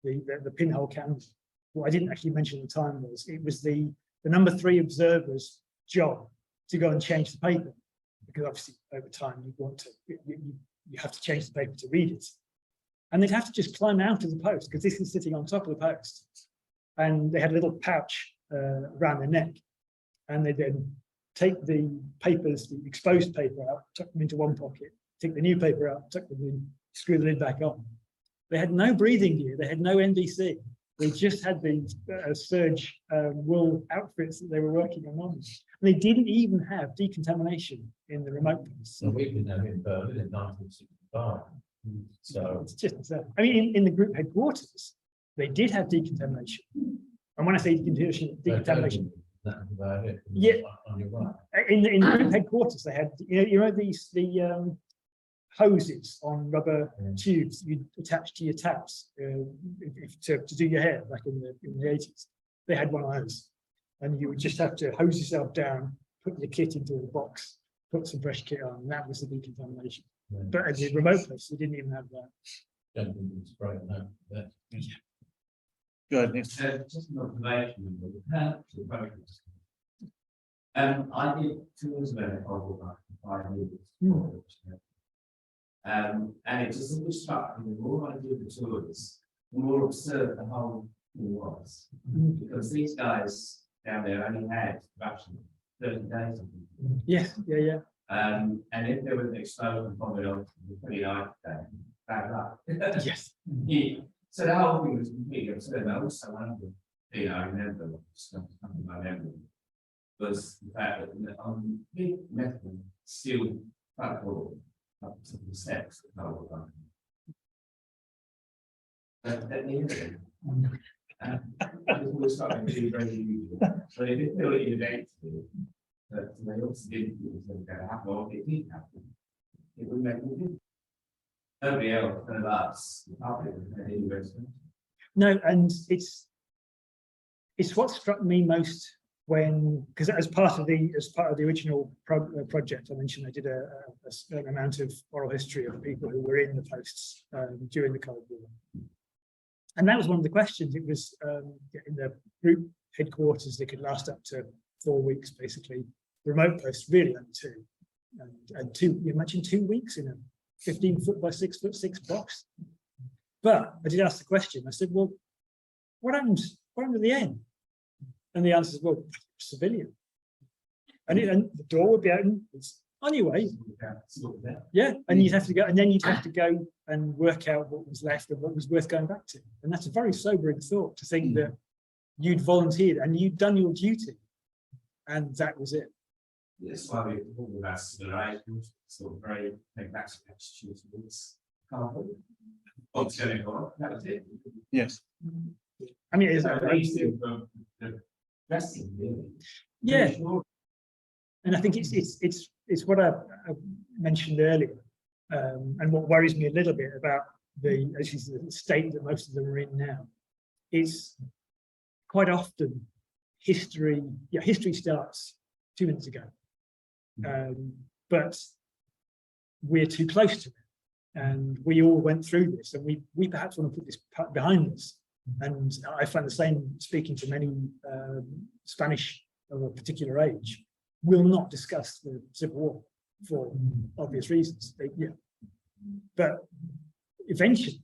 the pinhole count. What I didn't actually mention at the time was it was the number 3 observer's job to go and change the paper, because obviously over time you have to change the paper to read it, and they'd have to just climb out of the post because this is sitting on top of the post, and they had a little pouch around their neck, and they then take the papers, the exposed paper out, tuck them into one pocket, take the new paper out, tuck them in, screw the lid back on. They had no breathing gear, they had no NVC. They just had these serge wool outfits that they were working on. And they didn't even have decontamination in the remote posts. So we didn't have it in Berlin in 1965. So it's just, I mean, in the group headquarters, they did have decontamination. And when I say decontamination, That's about it. Yeah. On your right. In the group headquarters, they had, the hoses on rubber tubes you attach to your taps to do your hair, like in the 80s. They had one of those, and you would just have to hose yourself down, put your kit into the box, put some fresh kit on, and that was the decontamination. Yeah. But at the remote place, they didn't even have that. Don't think it's right now. That- Go ahead, Nick. Just an observation. I did tours of it over 5 years. And it just always struck me, the more I did the tours, the more absurd the whole thing was. Because these guys down there only had roughly 30 days. Yes, yeah. And if there was an explosion followed on the 29th day, bad luck. Yes. Yeah. So the whole thing was completely absurd. I also wondered, I remember something I remember was the fact that on big metal steel platform up to the steps of the whole time. At the end of it, it was starting to be very unusual. So they didn't feel it eventually, but they also didn't feel it was going to happen, or it did happen. It would make me do. Nobody else than us, the public, had any reason. No, and it's what struck me most when, because as part of the original project I mentioned, I did an amount of oral history of people who were in the posts during the Cold War, and that was one of the questions. It was in the group headquarters, they could last up to 4 weeks, basically. The remote posts really only 2, and 2. You imagine 2 weeks in a 15-foot by 6'6" box. But I did ask the question. I said, well, what happened at the end? And the answer is, well, civilian. And the door would be open. It's anyway. Yeah, and you'd have to go, and then you'd have to go and work out what was left and what was worth going back to. And that's a very sobering thought, to think that you'd volunteered and you'd done your duty, and that was it. That's why we talk about acceleration, sort of very maximum attitude towards carbon. What's going on? That was it. Yes. I mean, it's the resting, really. yeah. And I think it's what I mentioned earlier, and what worries me a little bit about the state that most of them are in now. Is quite often history starts 2 minutes ago, but we're too close to it, and we all went through this, and we perhaps want to put this behind us. And I find the same speaking to many Spanish of a particular age will not discuss the Civil War for obvious reasons. But eventually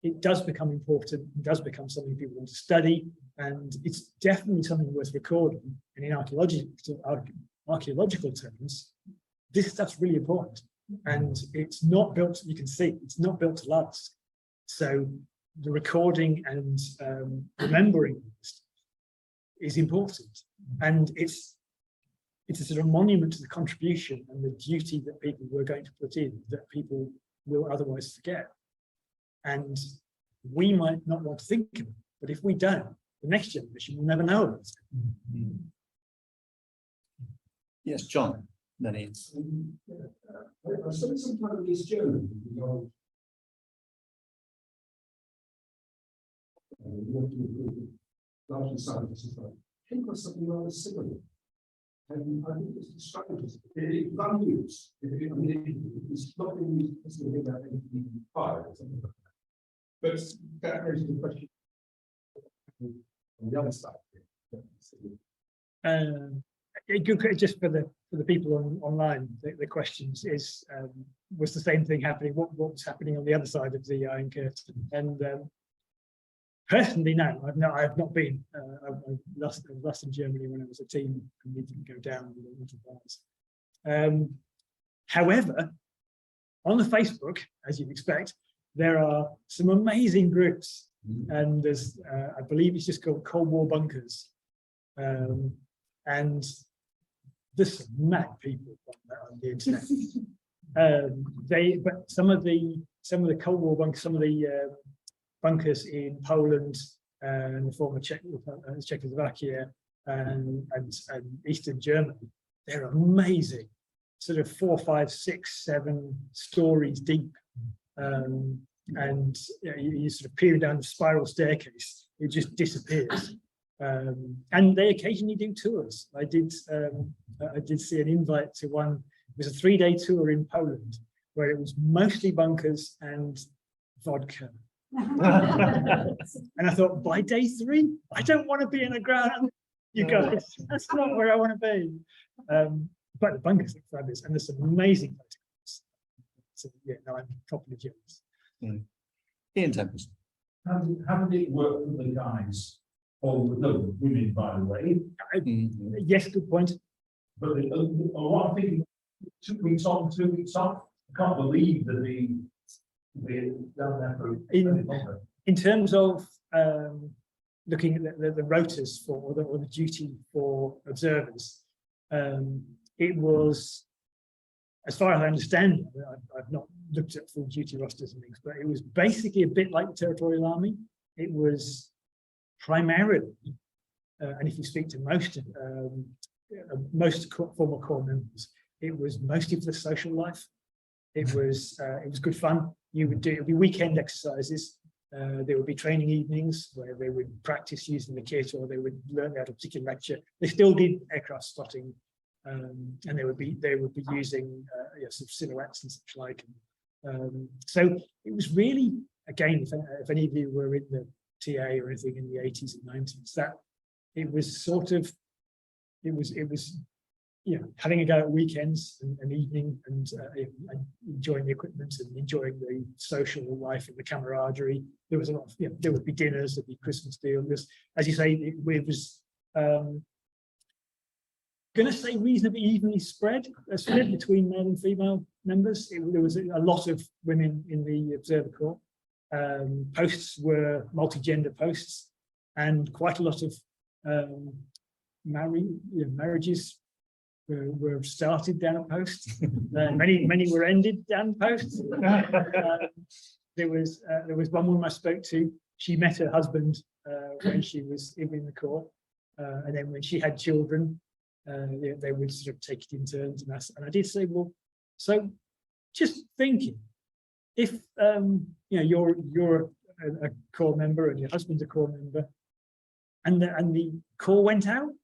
it does become important, it does become something people want to study, and it's definitely something worth recording. And in archaeological terms, this stuff's really important, and it's not built, you can see, it's not built to last. So the recording and remembering is important, and it's a sort of monument to the contribution and the duty that people were going to put in that people will otherwise forget. And we might not want to think of it, but if we don't, the next generation will never know about it. Yes, John. Then it's I spent some time in East Germany, largely scientists, came across something rather similar. And I think it's strange. It's unused. It's not being used to about anything fire or something like that. But that raises the question on the other side. Just for the people online, the questions is was the same thing happening? What was happening on the other side of the Iron Curtain? And personally, no, I have not been. I was last in Germany when I was a teen, and we didn't go down with a lot of bars. However, on the Facebook, as you'd expect, there are some amazing groups, and there's I believe it's just called Cold War Bunkers, and there's some mad people on the internet. But some of the Cold War bunkers, some of the bunkers in Poland and the former Czechoslovakia, and Eastern Germany. They're amazing, sort of 4, 5, 6, 7 stories deep. And you sort of peer down the spiral staircase, it just disappears. And they occasionally do tours. I did see an invite to one. It was a 3-day tour in Poland where it was mostly bunkers and vodka. And I thought, by day 3, I don't want to be in the ground, you guys. That's not where I want to be. But the bunkers are fabulous, and there's some amazing photographs. So yeah, no, I'm properly jealous. Ian Tempest. How did it work with the guys? Or with the women, by the way? Yes, good point. But what I'm thinking, 2 weeks on, 2 weeks off. I can't believe that they down there for In terms of looking at the rotas for or the duty for observers, it was, as far as I understand it, I've not looked at full duty rosters and things, but it was basically a bit like the Territorial Army. It was primarily, and if you speak to most former corps members, it was mostly for the social life. It was good fun. It would be weekend exercises. There would be training evenings where they would practice using the kit, or they would learn out a particular lecture. They still did aircraft spotting, and they would be using some silhouettes and such like. So it was really, again, if any of you were in the TA or anything in the 80s and 90s, that it was sort of, it was having a go at weekends and evening, and enjoying the equipment and enjoying the social life and the camaraderie. There was a lot of, there would be dinners, there'd be Christmas deals. As you say, it was going to say reasonably evenly spread between male and female members. There was a lot of women in the Observer Corps. Posts were multi-gender posts, and quite a lot of marriages were started down at post. Many were ended down post. There was one woman I spoke to. She met her husband when she was in the Corps, and then when she had children, they would sort of take it in turns. And I did say, well, so just thinking, if you're a Corps member and your husband's a Corps member, and the Corps went out,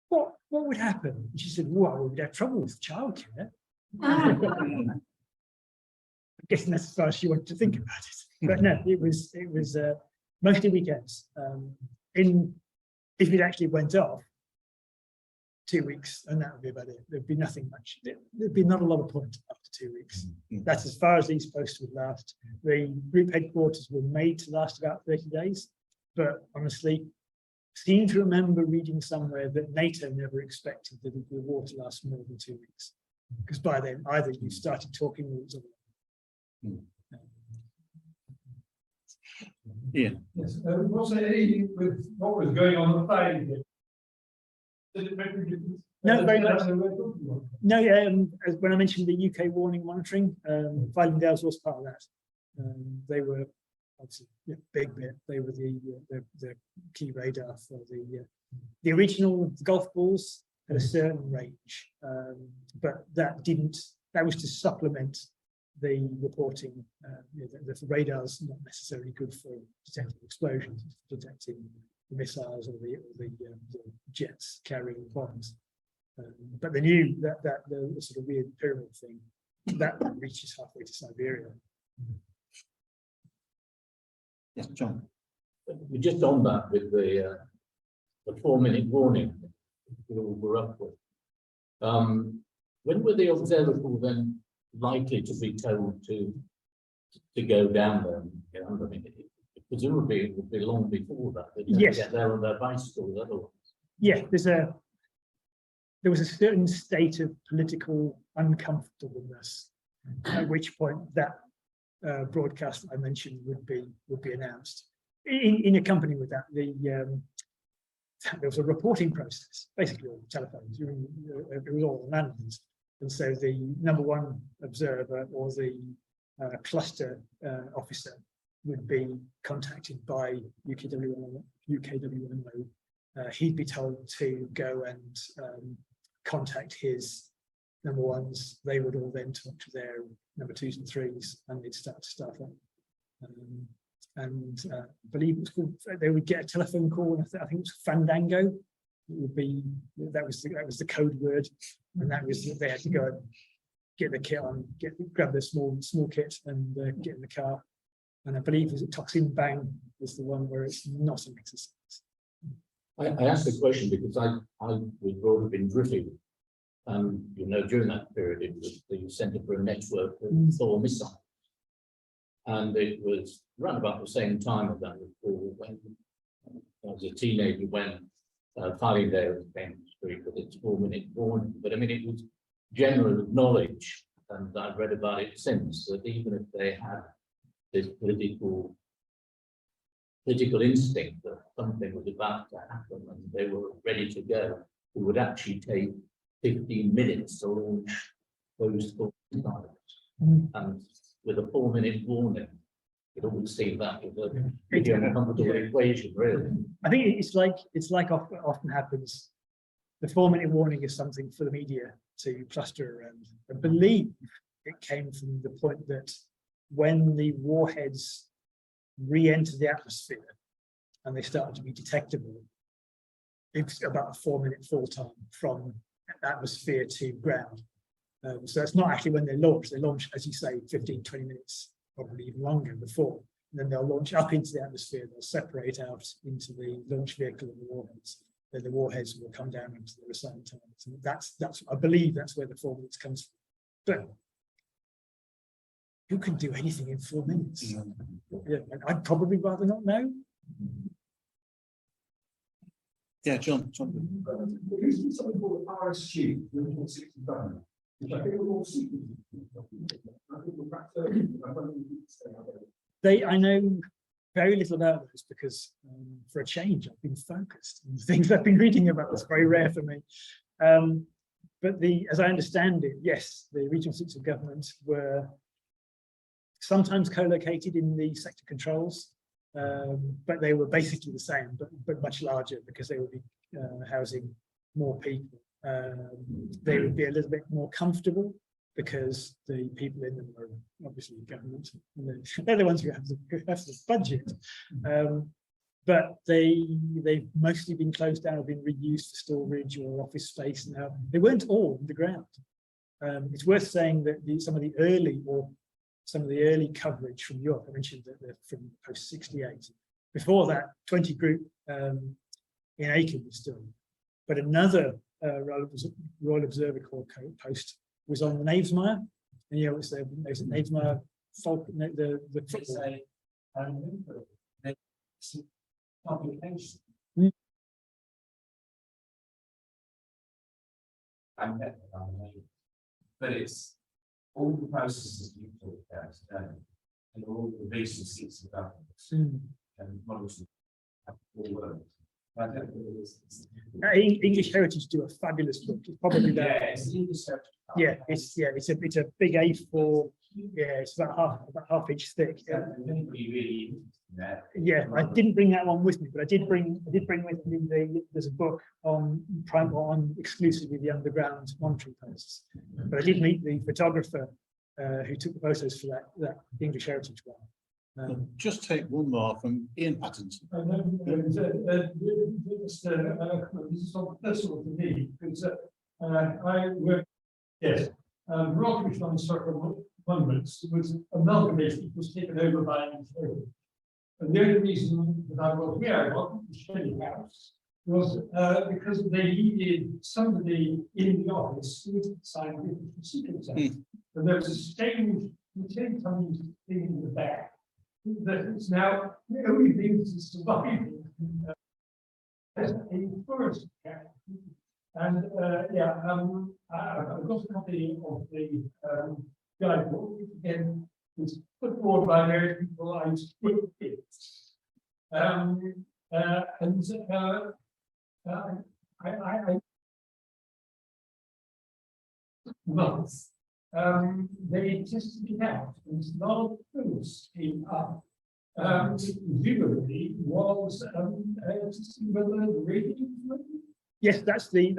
what would happen? And she said, well, we'd have trouble with childcare. I'm guessing that's as far as she wanted to think about it. But no, it was mostly weekends. If it actually went off, 2 weeks, and that would be about it. There'd be nothing much. There'd be not a lot of point after 2 weeks. That's as far as these posts would last. The group headquarters were made to last about 30 days, but honestly, seem to remember reading somewhere that NATO never expected the war to last more than 2 weeks, because by then either you started talking or it was Yeah. Yes. Was there anything with what was going on the plane? Did it make a difference? No, very much. No, as when I mentioned the UK warning monitoring, Fylingdales was part of that. They were obviously big bit. They were the key radar for the original golf balls at a certain range, but that was to supplement the reporting. The radar's not necessarily good for detecting explosions, detecting the missiles or the jets carrying bombs. But they knew that the sort of weird pyramid thing that reaches halfway to Siberia. Yes, John. We're just on that with the 4-minute warning we all were up with. When were the observer corps then likely to be told to go down there? I mean, presumably it would be long before that. They'd Yes. get there on their bicycles otherwise. Yeah, there was a certain state of political uncomfortableness, at which point that broadcast I mentioned would be announced. In accompanying with that, there was a reporting process, basically all telephones. It was all landlines, and so the #1 observer or the cluster officer would be contacted by UKWMO he'd be told to go and contact his number ones. They would all then talk to their number twos and threes, and they'd start to staff up. I believe it was called, they would get a telephone call, and I think it was Fandango. It would be that was the code word, and that was they had to go and get the kit on, grab the small kit and get in the car. And I believe is it Toxin Bang is the one where it's not an exercise. I asked the question because I was brought up in Driffy. You know, during that period, it was the centre for a network of Thor missiles. And it was around about the same time as that report when I was a teenager when filing there came to the street with its 4-minute warning. But I mean, it was general knowledge, and I've read about it since, that even if they had this political instinct that something was about to happen and they were ready to go, it would actually take 15 minutes to launch those missiles. And with a 4-minute warning, it always seemed that was a pretty uncomfortable equation, really. I think it's like often happens. The 4-minute warning is something for the media to cluster around. I believe it came from the point that when the warheads re-enter the atmosphere and they started to be detectable, it's about a 4-minute fall time from atmosphere to ground. So it's not actually when they launch. They launch, as you say, 15-20 minutes, probably even longer before. And then they'll launch up into the atmosphere. They'll separate out into the launch vehicle of the warheads. Then the warheads will come down into the assigned targets. And that's I believe that's where the 4 minutes comes from. But who can do anything in 4 minutes? Yeah, I'd probably rather not know. Yeah, John. There used to be something called RSG, the original 65, which I think was all secret. I think we're back I know very little about those because for a change, I've been focused on the things I've been reading about. It's very rare for me. But as I understand it, yes, the regional seats of government were sometimes co-located in the sector controls, but they were basically the same, but much larger because they would be housing more people. They would be a little bit more comfortable because the people in them are obviously government. And they're the ones who have the budget. But they've mostly been closed down or been reused for storage or office space now. They weren't all underground. It's worth saying that some of the early coverage from York, I mentioned that they're from post 68. Before that, 20 group in Aiken was done. But another Royal Observer Corps post was on the Knavesmire. And you know, it's the Knavesmire folk, the football. I remember that publication. I met them, but it's all the processes you talked about today, and all the basic seats of government and models have all worked. English Heritage do a fabulous book. It's probably it's English Heritage. Yeah, it's a big A4. Yeah, it's about half inch thick. Yeah, I didn't bring that one with me, but I did bring with me there's a book on exclusively the underground monitoring posts. But I did meet the photographer who took the photos for that English Heritage one. Just take one more from Ian Pattinson. This is not personal to me because I work. Yes, Royal Commission on Historical Monuments was amalgamated. It was taken over by English. And the only reason that I was where I was, the Shelley House, was because they needed somebody in the office who would sign the secret act. And there was a strange thing in the back that is now the only thing that is surviving as a forest cat. And I've got a copy of the guidebook, which again was put forward by various people. I used to put it. Months. They tested it out, and a lot of proofs came up presumably was a system with a radio. Yes, that's the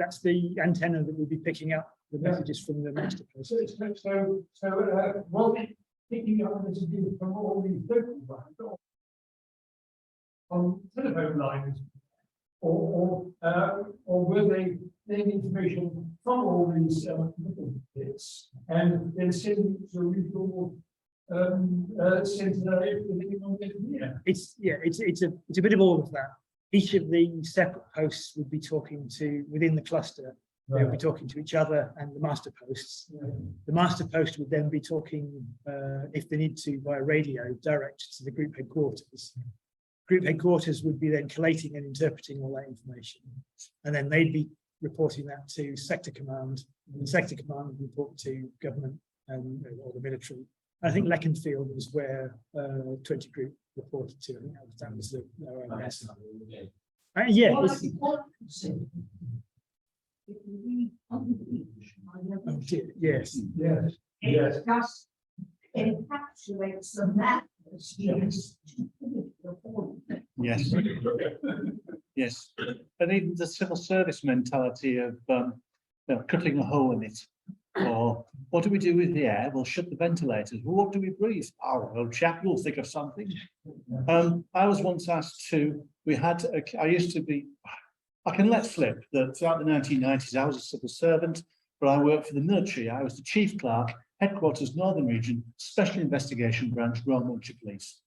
antenna that will be picking up the messages from the master post. So was it picking up messages from all these local lines on telephone lines, or were they getting information from all these little bits and then sending it to a regional centre on the It's a bit of all of that. Each of the separate posts would be talking to within the cluster. They'll be talking to each other and the master posts. The master post would then be talking, if they need to, via radio, direct to the group headquarters. Group headquarters would be then collating and interpreting all that information, and then they'd be reporting that to sector command. And sector command would report to government or the military. I think Leconfield was where 20 group reported to. I think that was the OMS. Yeah. Oh, dear, yes. Yes. It just encapsulates the madness. Yes. Yes. Yes, and even the civil service mentality of cutting a hole in it, or what do we do with the air? We'll shut the ventilators. Well, what do we breathe? Oh, old chap, you'll think of something. I was once asked to. I used to be. I can let slip that throughout the 1990s I was a civil servant, but I worked for the military. I was the chief clerk, headquarters Northern Region, Special Investigation Branch, Royal Military Police.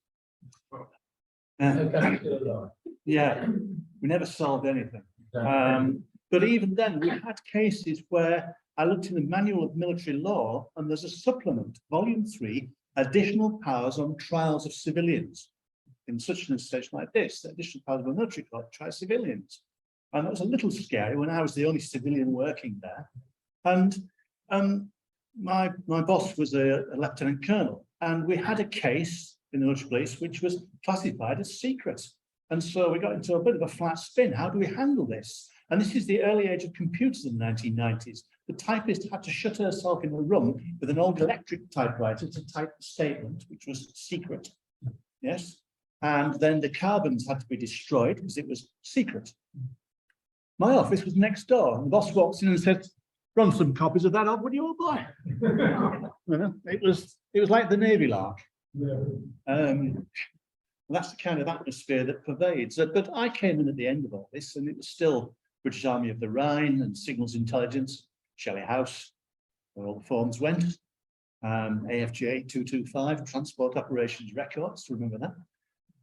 Yeah, we never solved anything. But even then, we had cases where I looked in the Manual of Military Law, and there's a supplement, Volume 3, Additional Powers on Trials of Civilians. In such an station like this, the additional powers of a military court try civilians. And that was a little scary when I was the only civilian working there. And my boss was a lieutenant colonel, and we had a case in the military police which was classified as secret. And so we got into a bit of a flat spin. How do we handle this? And this is the early age of computers in the 1990s. The typist had to shut herself in a room with an old electric typewriter to type the statement, which was secret. Yes. And then the carbons had to be destroyed because it was secret. My office was next door, and the boss walks in and said, "Run some copies of that up with you, old boy." It was like the Navy lark. That's the kind of atmosphere that pervades. But I came in at the end of all this, and it was still British Army of the Rhine and Signals Intelligence, Shelley House, where all the forms went. AFJ 225, Transport Operations Records, remember that?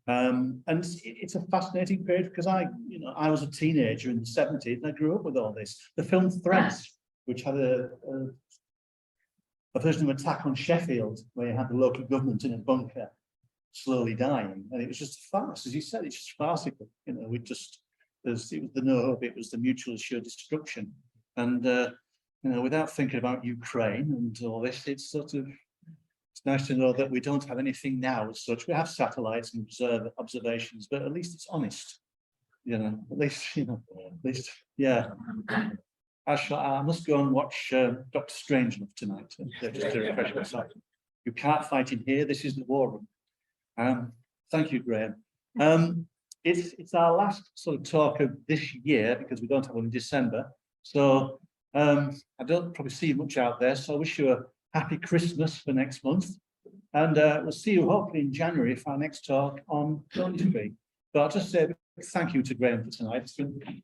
And it's a fascinating period because I was a teenager in the 70s and I grew up with all this. The film Threads, which had a version of Attack on Sheffield, where you had the local government in a bunker slowly dying, and it was just a farce, as you said. It's just farcical. It was the no hope. It was the mutual assured destruction, and without thinking about Ukraine and all this, it's nice to know that we don't have anything now as such. We have satellites and observations, but at least it's honest. At least, yeah. I must go and watch Dr. Strangelove tonight, just to refresh myself. You can't fight in here. This is the war room. Thank you, Graham. It's our last sort of talk of this year because we don't have one in December. So I don't probably see you much out there. So I wish you a happy Christmas for next month. And we'll see you hopefully in January for our next talk on Gundry. But I'll just say a big thank you to Graham for tonight. It's been